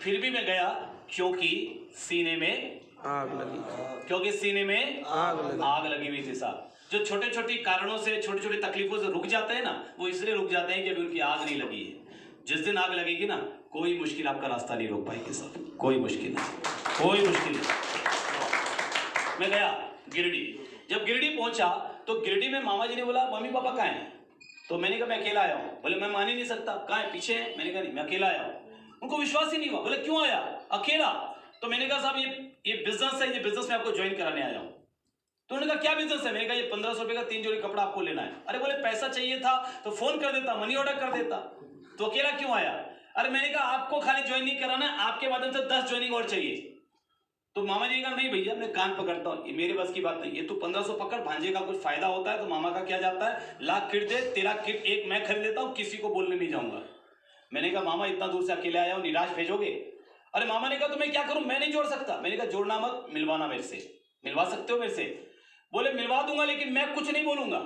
फिर भी मैं गया, क्योंकि सीने में आग लगी, क्योंकि सीने में आग लगी हुई थी साहब। जो छोटे छोटे कारणों से, छोटी छोटी तकलीफों से रुक जाते हैं ना, वो इसलिए रुक जाते हैं कि अभी उनकी आग नहीं लगी है। जिस दिन आग लगेगी ना, कोई मुश्किल आपका रास्ता नहीं रोक पाएगी साहब, कोई मुश्किल नहीं, कोई मुश्किल नहीं। मैं गया गिरिडीह। जब गिरिडीह पहुंचा तो गिरिडीह में मामा जी ने बोला मम्मी पापा कहाँ हैं। तो मैंने कहा मैं अकेला आया हूँ। बोले मैं मान ही नहीं सकता, कहाँ है, पीछे है। मैंने कहा नहीं मैं अकेला आया हूँ। उनको विश्वास ही नहीं हुआ। बोले क्यों आया अकेला। तो मैंने कहा साहब ये बिजनेस है, ये बिजनेस में आपको ज्वाइन कराने आया हूँ। तो उन्होंने कहा क्या बिजनेस है। मैंने कहा ये 1500 रुपए का 3 जोड़ी कपड़ा आपको लेना है। अरे बोले पैसा चाहिए था तो फोन कर देता, मनी ऑर्डर कर देता। तो अकेला क्यों आया। अरे मैंने कहा आपको खाली ज्वाइन नहीं कराना है, आपके माध्यम से 10 ज्वाइनिंग और चाहिए। तो मामा जी का नहीं भैया, मैं कान पकड़ता हूँ, ये मेरे बस की बात नहीं, ये तू 1500 पकड़, भांजे का कुछ फायदा होता है तो मामा का क्या जाता है, लाख किट दे, तेरा किट एक मैं खरीद लेता हूँ, किसी को बोलने नहीं जाऊंगा। मैंने कहा मामा इतना दूर से अकेले आया हूँ, निराश भेजोगे? अरे मामा ने कहा तो मैं क्या करूं, मैं नहीं जोड़ सकता। मैंने कहा जोड़ना मत, मिलवाना मेरे से, मिलवा सकते हो मेरे से? बोले मिलवा दूंगा लेकिन मैं कुछ नहीं बोलूंगा,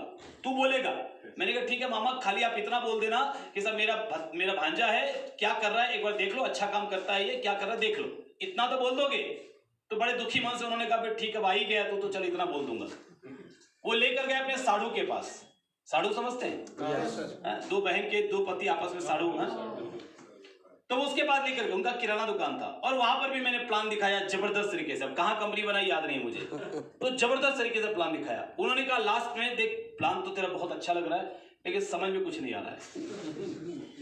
तू बोलेगा। मैंने कहा ठीक है मामा, खाली आप इतना बोल देना कि सब मेरा भांजा है, क्या कर रहा है एक बार देख लो, अच्छा काम करता है ये, क्या कर रहा है देख लो, इतना तो बोल दोगे? तो बड़े दुखी मन से उन्होंने कहा ठीक है भाई गया तो चलो इतना बोल दूंगा। वो लेकर गए अपने साढ़ू के पास। साढ़ू समझते हैं? दो बहन के दो पति आपस में साढ़ू हैं। तो उसके बाद लेकर गए, उनका किराना दुकान था, और वहां पर भी मैंने प्लान दिखाया जबरदस्त तरीके से। अब कहाँ कंपनी बनाई याद नहीं मुझे, तो जबरदस्त तरीके से प्लान दिखाया। उन्होंने कहा लास्ट में देख प्लान तो तेरा बहुत अच्छा लग रहा है लेकिन समझ में कुछ नहीं आ रहा है।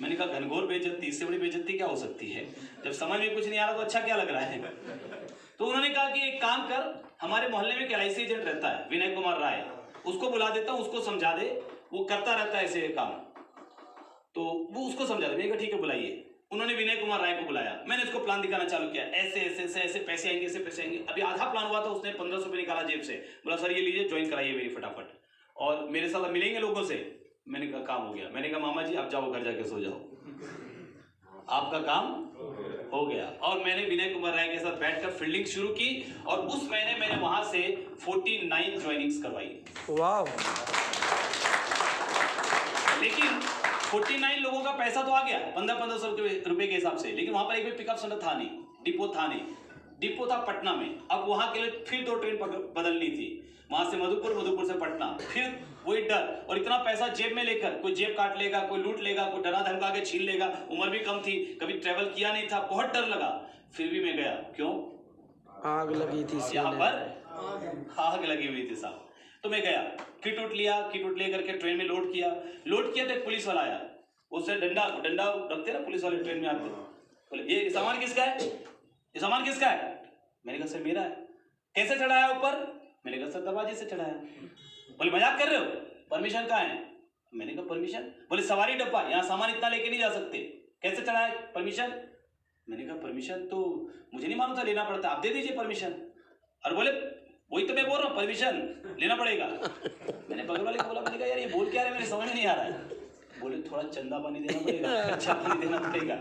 मैंने कहा घनघोर बेइज्जती, इससे बड़ी बेइज्जती क्या हो सकती है, जब समझ में कुछ नहीं आ रहा तो अच्छा क्या लग रहा है। तो उन्होंने कहा कि एक काम कर, हमारे मोहल्ले में एक LIC एजेंट रहता है विनय कुमार राय, उसको बुला देता हूँ, उसको समझा दे, वो करता रहता है ऐसे काम, तो वो उसको समझा दे। मैंने कहा ठीक है बुलाइए। उन्होंने विनय कुमार राय को बुलाया, मैंने उसको प्लान दिखाना चालू किया, ऐसे ऐसे ऐसे ऐसे पैसे आएंगे, ऐसे पैसे आएंगे। अभी आधा प्लान हुआ था, उसने 1500 रुपये निकाला जेब से, बोला सर ये लीजिए ज्वाइन कराइए मेरी फटाफट, और मेरे साथ मिलेंगे लोगों से। मैंने कहा काम हो गया। मैंने कहा मामा जी आप जाओ घर जाके सो जाओ, आपका काम हो गया। और मैंने विनय कुमार राय के साथ बैठकर फील्डिंग शुरू की, और उस महीने मैंने वहां से 49 ज्वाइनिंग्स करवाई। वाह। लेकिन 49 लोगों का पैसा तो आ गया 1500 रुपए के हिसाब से, लेकिन वहां पर एक भी पिकअप सेंटर था नहीं, डिपो था नहीं, डिपो था पटना में। अब वहां के लिए फिर 2 ट्रेन बदलनी थी, वहां से मधुपुर, मधुपुर से पटना, फिर वही डर, और इतना पैसा जेब में लेकर, कोई जेब काट लेगा, कोई लूट लेगा, कोई डरा धमका के छीन लेगा। उम्र भी कम थी, कभी ट्रेवल किया नहीं था, बहुत डर लगा, फिर भी मैं गया। क्यों? आग लगी थी यहाँ पर आग लगी हुई थी साहब। तो मैं गया, किट उठ लिया, किट उठ लेकर के ट्रेन में लोड किया तो एक पुलिस वाला आया, उससे डंडा रखते ना पुलिस वाले ट्रेन में आते, बोले ये सामान किसका है, ये सामान किसका है? मैंने कहा सर मेरा है। कैसे चढ़ाया ऊपर? मैंने कहा सर दरवाजे से चढ़ाया। बोले मजाक कर रहे हो, परमिशन कहाँ है? मैंने कहा परमिशन? बोले सवारी डब्बा, यहाँ सामान इतना लेके नहीं जा सकते, कैसे चढ़ाया, परमिशन? मैंने कहा परमिशन तो मुझे नहीं मालूम था, लेना पड़ता, आप दे दीजिए परमिशन। और बोले वही तो मैं बोल रहा हूँ, परमिशन लेना पड़ेगा। मैंने बगल वाले को बोला, मैंने कहा यार ये बोल क्या रहे हैं, मेरे समझ में नहीं आ रहा है। बोले थोड़ा चंदा पानी देना पड़ेगा, अच्छा पानी देना पड़ेगा।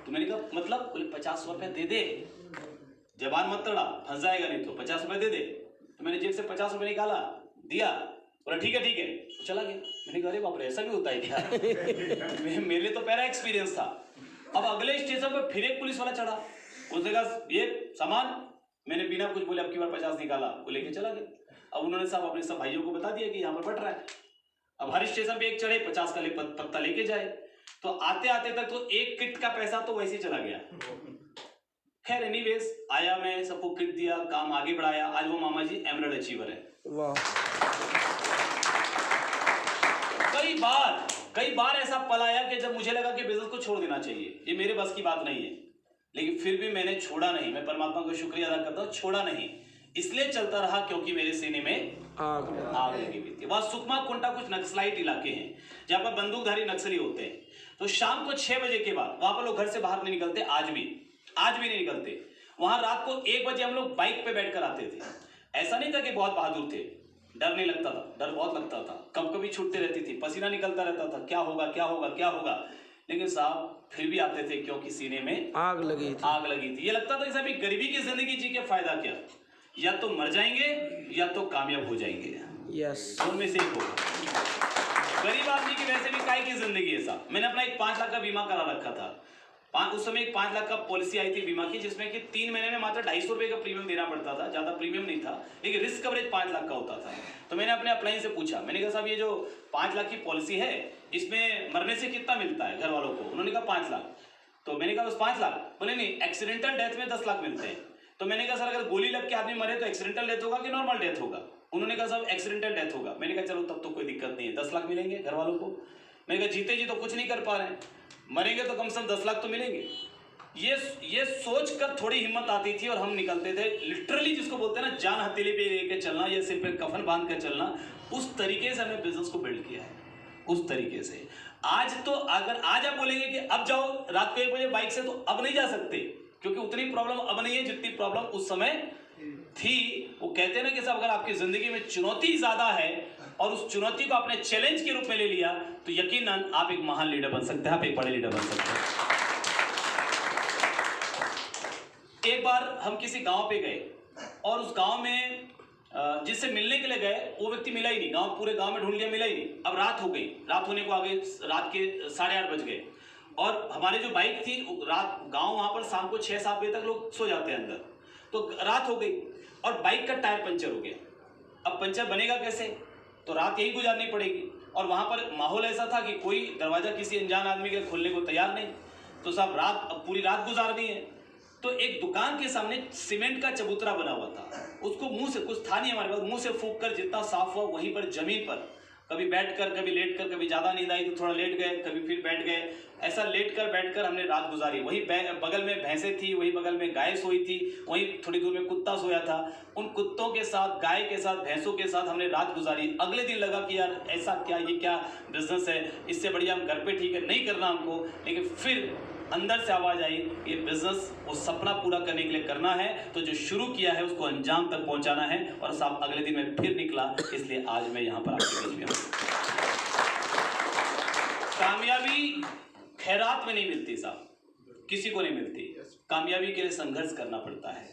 तो मैंने कहा मतलब? बोले 50 रुपये दे दे, जबान मत तड़ा, फंस जाएगा नहीं तो 50 रुपये दे दे। तो मैंने जेब से 50 रुपये निकाला, दिया, बोला ठीक है, चला गया। मैंने कहा अरे बाप रे ऐसा भी होता है क्या? मेरे लिए तो पहला एक्सपीरियंस था। अब अगले स्टेशन पर फिर एक पुलिस वाला चढ़ा, उसने कहा ये सामान, मैंने बिना कुछ बोले अब की बार 50 निकाला, वो लेके चला गया। अब उन्होंने सब अपने सब भाइयों को बता दिया कि यहाँ पर बट रहा है। अब हर स्टेशन पे एक चढ़े 50 का पत्ता लेके जाए, तो आते आते तक तो एक किट का पैसा तो वैसे ही चला गया। खैर एनीवेज आया, मैं सबको किट दिया, काम आगे बढ़ाया, आज वो मामा जी एमरल्ड अचीवर है। वाह। कई बार ऐसा पल आया कि जब मुझे लगा कि बिजनेस को छोड़ देना चाहिए, ये मेरे बस की बात नहीं है, लेकिन फिर भी मैंने छोड़ा नहीं। मैं परमात्मा को शुक्रिया अदा करता हूँ, छोड़ा नहीं, इसलिए चलता रहा क्योंकि मेरे सीने में आग लगी हुई थी। वहां सुकमा कुंटा कुछ नक्सलाइट इलाके हैं जहां पर बंदूकधारी नक्सली होते हैं। तो शाम को 6 बजे के बाद वहां पर लोग घर से बाहर नहीं निकलते, आज भी नहीं निकलते। वहां रात को 1 बजे हम लोग बाइक पे बैठकर आते थे। ऐसा नहीं था कि बहुत बहादुर थे, डर नहीं लगता था, डर बहुत लगता था, कभी छूटते रहती थी, पसीना निकलता रहता था, क्या होगा, लेकिन साहब फिर भी आते थे क्योंकि सीने में आग लगी थी। ये लगता था कि साहब गरीबी की जिंदगी जी के फायदा क्या, या तो मर जाएंगे या तो कामयाब हो जाएंगे, दोनों में से एक होगा। गरीब आदमी की वैसे भी काय की जिंदगी है साहब। मैंने अपना एक 5 लाख का बीमा करा रखा था। उस समय एक 5 लाख का पॉलिसी आई थी बीमा की, जिसमें कि 3 महीने में मात्र 250 रुपये का प्रीमियम देना पड़ता था, ज्यादा प्रीमियम नहीं था, लेकिन रिस्क कवरेज 5 लाख का होता था। तो मैंने अपने अपलाइन से पूछा, मैंने कहा साहब ये जो 5 लाख की पॉलिसी है इसमें मरने से कितना मिलता है घर वालों को? उन्होंने कहा 5 लाख। तो मैंने कहा बस 5 लाख? बोले नहीं, एक्सीडेंटल डेथ में 10 लाख मिलते हैं। तो मैंने कहा सर अगर गोली लग के आदमी मरे तो एक्सीडेंटल डेथ होगा कि नॉर्मल डेथ होगा? उन्होंने कहा साहब एक्सीडेंटल डेथ होगा। मैंने कहा चलो तब तो कोई दिक्कत नहीं है, 10 लाख मिलेंगे घर वालों को। मैंने कहा जीते जी तो कुछ नहीं कर पा रहे हैं, मरेंगे तो कम से कम 10 लाख तो मिलेंगे। ये सोच कर थोड़ी हिम्मत आती थी और हम निकलते थे, लिटरली जिसको बोलते हैं ना जान हथेली पे लेके चलना या सिर पे कफन बांध कर चलना, उस तरीके से हमने बिजनेस को बिल्ड किया है, उस तरीके से। आज तो अगर आज आप बोलेंगे कि अब जाओ रात को 1 बजे बाइक से, तो अब नहीं जा सकते, क्योंकि उतनी प्रॉब्लम अब नहीं है जितनी प्रॉब्लम उस समय थी। वो कहते हैं ना कि साहब अगर आपकी जिंदगी में चुनौती ज्यादा है और उस चुनौती को आपने चैलेंज के रूप में ले लिया तो यकीनन आप एक महान लीडर बन सकते हैं, आप एक बड़े लीडर बन सकते हैं। एक बार हम किसी गांव पे गए और उस गांव में जिससे मिलने के लिए गए वो व्यक्ति मिला ही नहीं। गांव पूरे गांव में ढूंढ लिया, मिला ही नहीं। अब रात हो गई, रात होने को आगे रात के 8:30 बज गए और हमारी जो बाइक थी रात गांव वहां पर शाम को 6-7 बजे तक लोग सो जाते हैं अंदर, तो रात हो गई और बाइक का टायर पंचर हो गया। अब पंचर बनेगा कैसे, तो रात यही गुजारनी पड़ेगी। और वहां पर माहौल ऐसा था कि कोई दरवाजा किसी अनजान आदमी के खोलने को तैयार नहीं, तो साहब रात अब पूरी रात गुजारनी है। तो एक दुकान के सामने सीमेंट का चबूतरा बना हुआ था, उसको मुंह से, कुछ था नहीं हमारे पास, मुंह से फूंक कर जितना साफ हुआ वहीं पर जमीन पर कभी बैठकर कभी लेटकर, कभी ज्यादा नींद आई तो थोड़ा लेट गए, कभी फिर बैठ गए, ऐसा लेटकर बैठकर हमने रात गुजारी। वही बगल में भैंसें थी, वही बगल में गाय सोई थी, वहीं थोड़ी दूर में कुत्ता सोया था। उन कुत्तों के साथ, गाय के साथ, भैंसों के साथ हमने रात गुजारी। अगले दिन लगा कि यार ऐसा क्या, ये क्या बिजनेस है, इससे बढ़िया हम घर पे ठीक है, नहीं करना हमको। लेकिन फिर अंदर से आवाज आई ये बिजनेस वो सपना पूरा करने के लिए करना है, तो जो शुरू किया है उसको अंजाम तक पहुंचाना है। और साहब अगले दिन मैं फिर निकला, इसलिए आज मैं यहां पर आपके बीच में हूं। कामयाबी खैरात में नहीं मिलती साहब, किसी को नहीं मिलती। कामयाबी के लिए संघर्ष करना पड़ता है,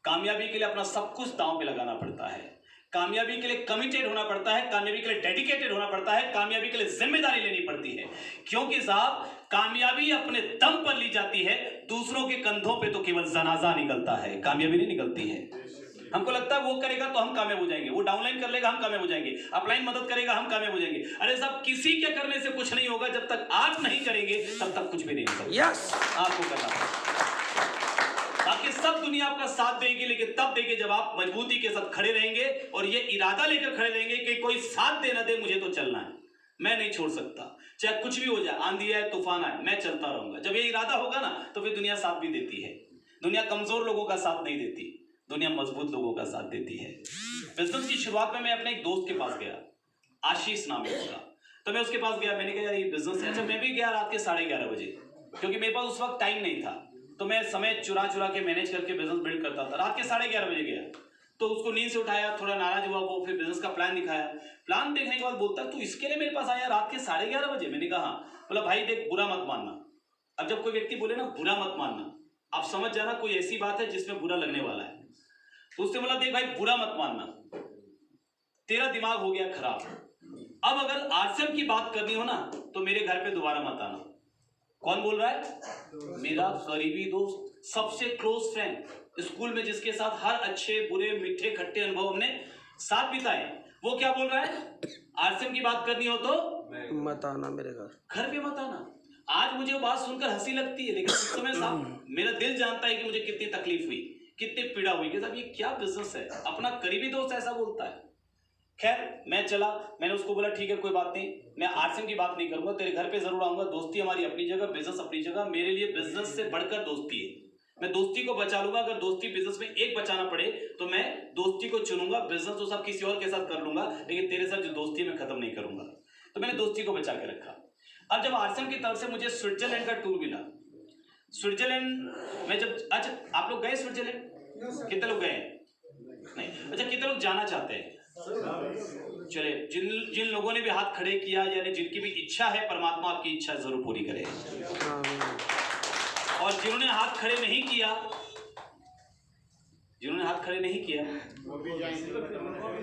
कामयाबी के लिए अपना सब कुछ दांव पे लगाना पड़ता है, कामयाबी के लिए कमिटेड होना पड़ता है, कामयाबी के लिए डेडिकेटेड होना पड़ता है, कामयाबी के लिए जिम्मेदारी लेनी पड़ती है। क्योंकि साहब कामयाबी अपने दम पर ली जाती है, दूसरों के कंधों पे तो केवल जनाजा निकलता है, कामयाबी नहीं निकलती है। हमको लगता है वो करेगा तो हम कामयाब हो जाएंगे, वो डाउनलाइन कर लेगा हम कामयाब हो जाएंगे, अपलाइन मदद करेगा हम कामयाब हो जाएंगे। अरे साहब किसी के करने से कुछ नहीं होगा, जब तक आप नहीं करेंगे तब तक कुछ भी नहीं होगा। यस, आपको करना पड़ेगा। बाकी सब दुनिया आपका साथ देगी, लेकिन तब देगी जब आप मजबूती के साथ खड़े रहेंगे और ये इरादा लेकर खड़े रहेंगे कि कोई साथ दे ना दे, मुझे तो चलना है, मैं नहीं छोड़ सकता, चाहे कुछ भी हो जाए, आंधी आए तूफान आए, मैं चलता रहूंगा। जब ये इरादा होगा ना तो फिर दुनिया साथ भी देती है। दुनिया कमजोर लोगों का साथ नहीं देती, दुनिया मजबूत लोगों का साथ देती है। बिजनेस की शुरुआत में मैं अपने एक दोस्त के पास गया, आशीष नाम है उसका। तो मैं उसके पास गया, मैंने कहा यार ये बिजनेस है। अच्छा, मैं भी गया रात के 11:30 बजे, क्योंकि मेरे पास उस वक्त टाइम नहीं था, तो मैं समय चुरा के मैनेज करके बिजनेस बिल्ड करता था। रात के 11:30 बजे गया, तो उसको नींद से उठाया, थोड़ा नाराज हुआ वो, फिर बिजनेस का प्लान दिखाया। प्लान देखने के बाद बोलता है तू इसके लिए मेरे पास आया रात के 11:30 बजे? मैंने कहा हाँ। बोला भाई देख, बुरा मत मानना। अब जब कोई व्यक्ति बोले ना बुरा मत मानना, आप समझ जाना कोई ऐसी बात है जिसमें बुरा लगने वाला है। तो उससे बोला देख भाई बुरा मत मानना, तेरा दिमाग हो गया खराब। अब अगर आरसीएम की बात करनी हो ना तो मेरे घर पे दोबारा मत आना। कौन बोल रहा है? मेरा करीबी दोस्त, सबसे क्लोज फ्रेंड, स्कूल में जिसके साथ हर अच्छे बुरे मीठे खट्टे अनुभव हमने साथ बिताए, वो क्या बोल रहा है? आरसीएम की बात करनी हो तो मत आना मेरे घर पे मत आना। आज मुझे वो बात सुनकर हंसी लगती है, लेकिन उस समय साहब मेरा दिल जानता है कि मुझे कितनी तकलीफ हुई, कितनी पीड़ा हुई कि साहब ये क्या बिजनेस है, अपना करीबी दोस्त ऐसा बोलता है। खैर मैं चला, मैंने उसको बोला ठीक है कोई बात नहीं, मैं आरसीएम की बात नहीं करूंगा, तेरे घर पे जरूर आऊंगा। दोस्ती हमारी अपनी जगह, बिजनेस अपनी जगह। मेरे लिए बिजनेस से बढ़कर दोस्ती है, मैं दोस्ती को बचा लूंगा। अगर दोस्ती बिजनेस में एक बचाना पड़े तो मैं दोस्ती को चुनूंगा। बिजनेस तो सब किसी और के साथ कर लूंगा, लेकिन तेरे साथ जो दोस्ती मैं खत्म नहीं करूंगा। तो मैंने दोस्ती को बचा के रखा। अब जब आरसीएम की तरफ से मुझे स्विट्जरलैंड का टूर मिला, स्विट्जरलैंड में जब, अच्छा आप लोग गए स्विट्जरलैंड? कितने लोग गए? नहीं। अच्छा कितने लोग जाना चाहते हैं? चले, जिन लोगों ने भी हाथ खड़े किया, यानी जिनकी भी इच्छा है, परमात्मा आपकी इच्छा जरूर पूरी करे। और जिन्होंने हाथ खड़े नहीं किया,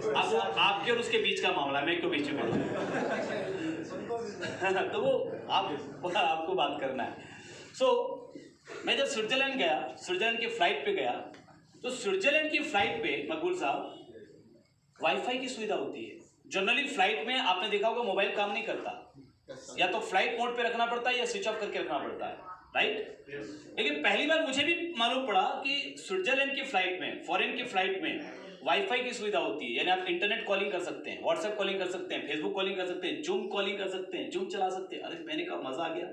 अब वो आपके और उसके बीच का मामला, मैं क्यों बीच में तो वो आपको बात करना है। मैं जब स्विट्जरलैंड गया, स्विट्जरलैंड की फ्लाइट पे गया, तो स्विट्जरलैंड की फ्लाइट पे मकबूल साहब वाईफाई की सुविधा होती है। जनरली फ्लाइट में आपने देखा होगा मोबाइल काम नहीं करता, या तो फ्लाइट मोड पे रखना पड़ता है या स्विच ऑफ करके रखना पड़ता है, राइट? लेकिन पहली बार मुझे भी मालूम पड़ा कि स्विट्जरलैंड की फ्लाइट में, फॉरेन की फ्लाइट में वाईफाई की सुविधा होती है। यानी आप इंटरनेट कॉलिंग कर सकते हैं, व्हाट्सएप कॉलिंग कर सकते हैं, फेसबुक कॉलिंग कर सकते हैं, जूम कॉलिंग कर सकते हैं, जूम चला सकते हैं। अरे मैंने कहा मजा आ गया,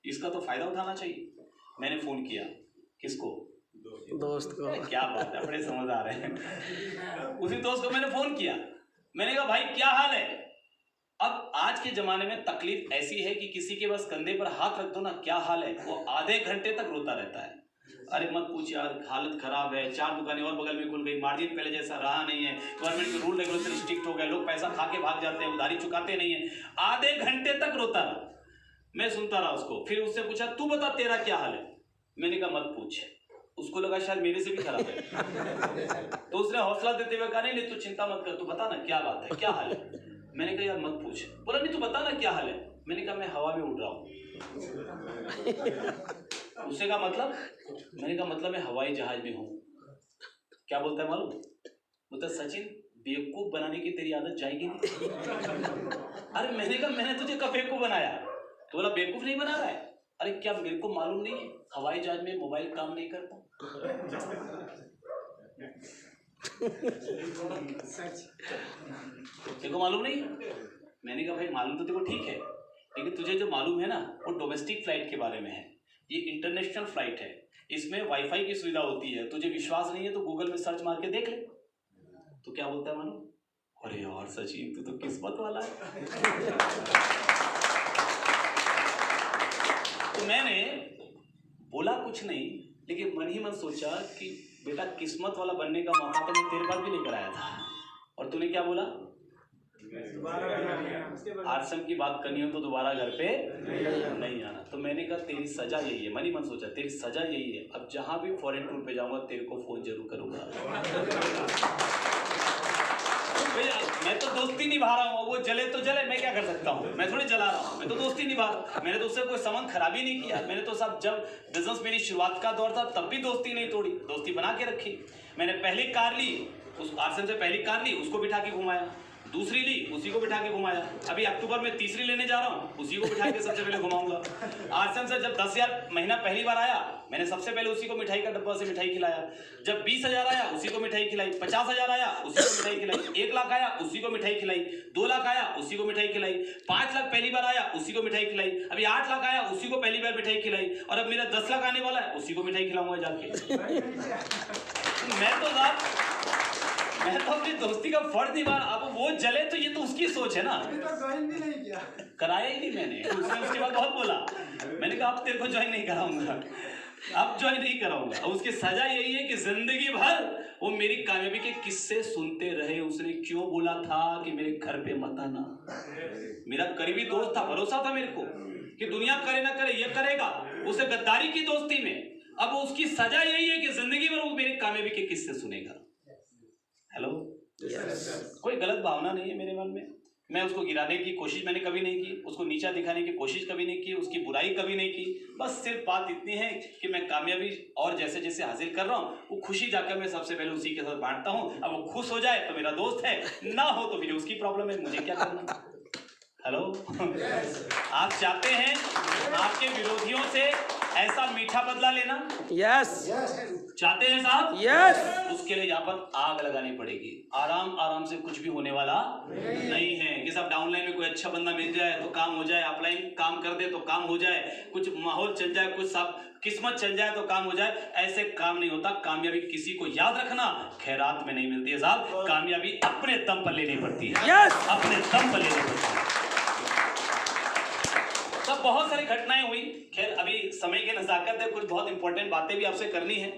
इसका तो फायदा उठाना चाहिए। मैंने फोन किया, किसको? दोस्त को। क्या बात है, बड़े समझ आ रहे हैं। उसी दोस्त को मैंने फोन किया, मैंने कहा भाई क्या हाल है? अब आज के जमाने में तकलीफ ऐसी है कि किसी के बस कंधे पर हाथ रख दो ना, क्या हाल है, वो आधे घंटे तक रोता रहता है। अरे मत पूछ यार, हालत खराब है, 4 दुकानें और बगल में खुल गई, मार्जिन पहले जैसा रहा नहीं है, गवर्नमेंट के रूल रेगुलेशन स्ट्रिक्ट हो गए, लोग पैसा खा के भाग जाते हैं, उधारी चुकाते नहीं है। आधे घंटे तक रोता रहा, मैं सुनता रहा उसको। फिर उससे पूछा तू बता तेरा क्या हाल है। मैंने कहा मत पूछ। उसको लगा शायद मेरे से भी खराब है, तो उसने हौसला देते हुए कहा नहीं तू चिंता मत कर, तू बता ना क्या बात है, क्या हाल है। मैंने कहा यार मत पूछ। बोला नहीं तू बता ना क्या हाल है। मैंने कहा मैं हवा में उड़ रहा हूँ। उसने कहा मतलब? मैंने कहा मतलब मैं हवाई जहाज में हूँ। क्या बोलता है मालूम? बोलता सचिन बेवकूफ बनाने की तेरी आदत जाएगी नहीं। अरे मैंने कहा मैंने तुझे कब बेवकूफ बनाया? तो बोला बेवकूफ नहीं बना रहा है। अरे क्या मेरे को मालूम नहीं है हवाई जहाज में मोबाइल काम नहीं करता? देखो मालूम नहीं। मैंने कहा भाई मालूम तो देखो ठीक है, लेकिन तुझे जो मालूम है ना वो डोमेस्टिक फ्लाइट के बारे में है, ये इंटरनेशनल फ्लाइट है, इसमें वाईफाई की सुविधा होती है। तुझे विश्वास नहीं है तो गूगल में सर्च मार के देख ले। तो क्या बोलता है मालूम? अरे यार सचिन तू तो किस्मत वाला है। तो मैंने बोला कुछ नहीं, लेकिन मन ही मन सोचा कि बेटा किस्मत वाला बनने का मौका तो मैं तेरे पास भी लेकर आया था, और तूने क्या बोला? आरसम की बात करनी हो तो दोबारा घर पे नहीं आना। तो मैंने कहा तेरी सजा यही है, मन ही मन सोचा तेरी सजा यही है, अब जहां भी फॉरेन टूर पे जाऊंगा तेरे को फोन जरूर करूंगा। मैं तो दोस्ती निभा रहा हूँ, वो जले तो जले, मैं क्या कर सकता हूँ, मैं थोड़ी जला रहा हूँ, मैं तो दोस्ती निभा रहा हूँ। मैंने तो उससे कोई संबंध खराबी नहीं किया। मैंने तो सब जब बिजनेस मेरी शुरुआत का दौर था तब भी दोस्ती नहीं तोड़ी, दोस्ती बना के रखी। मैंने पहली कार ली, उस आरसम से पहली कार ली, उसको बिठा के घुमाया, दूसरी ली उसी को बिठा के घुमाया, अभी अक्टूबर में तीसरी लेने जा रहा हूँ, उसी को बिठा के सबसे पहले घुमाऊंगा। आरसम से जब 10,000 महीना पहली बार आया, मैंने सबसे पहले उसी को मिठाई का डब्बा से मिठाई खिलाया। जब 20,000 आया उसी को मिठाई खिलाई, 50,000 आया उसी को मिठाई खिलाई, 1 लाख आया उसी को मिठाई खिलाई, 2 लाख आया उसी को मिठाई खिलाई, 5 लाख पहली बार आया उसी को मिठाई खिलाई, अभी 8 लाख आया उसी को पहली बार मिठाई खिलाई, और अब मेरा 10 लाख आने वाला है उसी को मिठाई खिलाऊंगा जाके। मैं तो अपनी दोस्ती का फर्ज निभा। अब वो जले तो ये तो उसकी सोच है ना। ज्वाइन भी नहीं किया, कराया ही नहीं मैंने। उसने उसके बाद बहुत बोला, मैंने कहा अब तेरे को ज्वाइन नहीं कराऊंगा, अब ज्वाइन नहीं कराऊंगा। और उसकी सजा यही है कि जिंदगी भर वो मेरी कामयाबी के किस्से सुनते रहे। उसने क्यों बोला था कि मेरे घर पे मत आना? मेरा करीबी दोस्त था, भरोसा था मेरे को कि दुनिया करे ना करे ये करेगा, उसे गद्दारी की दोस्ती में। अब उसकी सजा यही है कि जिंदगी भर वो मेरी कामयाबी के किस्से सुनेगा। हेलो, कोई गलत भावना नहीं है मेरे मन में। मैं उसको गिराने की कोशिश मैंने कभी नहीं की, उसको नीचा दिखाने की कोशिश कभी नहीं की, उसकी बुराई कभी नहीं की। बस सिर्फ बात इतनी है कि मैं कामयाबी और जैसे जैसे हासिल कर रहा हूँ वो खुशी जाकर मैं सबसे पहले उसी के साथ बांटता हूँ। अब वो खुश हो जाए तो मेरा दोस्त है, ना हो तो फिर उसकी प्रॉब्लम है, मुझे क्या करना। हेलो, आप चाहते हैं आपके विरोधियों से ऐसा मीठा बदला लेना? यस चाहते हैं साहब? यस। उसके लिए यहाँ पर आग लगानी पड़ेगी। आराम आराम से कुछ भी होने वाला नहीं है। कि सब डाउनलाइन में कोई अच्छा बंदा मिल जाए तो काम हो जाए, अपलाइन काम कर दे तो काम हो जाए, कुछ माहौल चल जाए, कुछ सब किस्मत चल जाए तो काम हो जाए, ऐसे काम नहीं होता। कामयाबी किसी को याद रखना खैरात में नहीं मिलती है साहब, कामयाबी अपने दम पर लेनी पड़ती है। यस, अपने दम पर लेनी पड़ती है। तब बहुत सारी घटनाएं हुई। खैर अभी समय की नज़ाकत है, कुछ बहुत इंपॉर्टेंट बातें भी आपसे करनी है।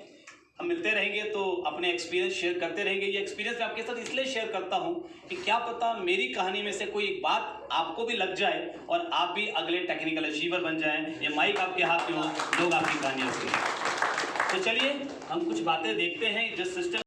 हम मिलते रहेंगे तो अपने एक्सपीरियंस शेयर करते रहेंगे। ये एक्सपीरियंस मैं आपके साथ इसलिए शेयर करता हूँ कि क्या पता मेरी कहानी में से कोई एक बात आपको भी लग जाए और आप भी अगले टेक्निकल अचीवर बन जाएं। ये माइक आपके हाथ में हो, लोग आपकी कहानियाँ सुनें। तो चलिए हम कुछ बातें देखते हैं जिस सिस्टम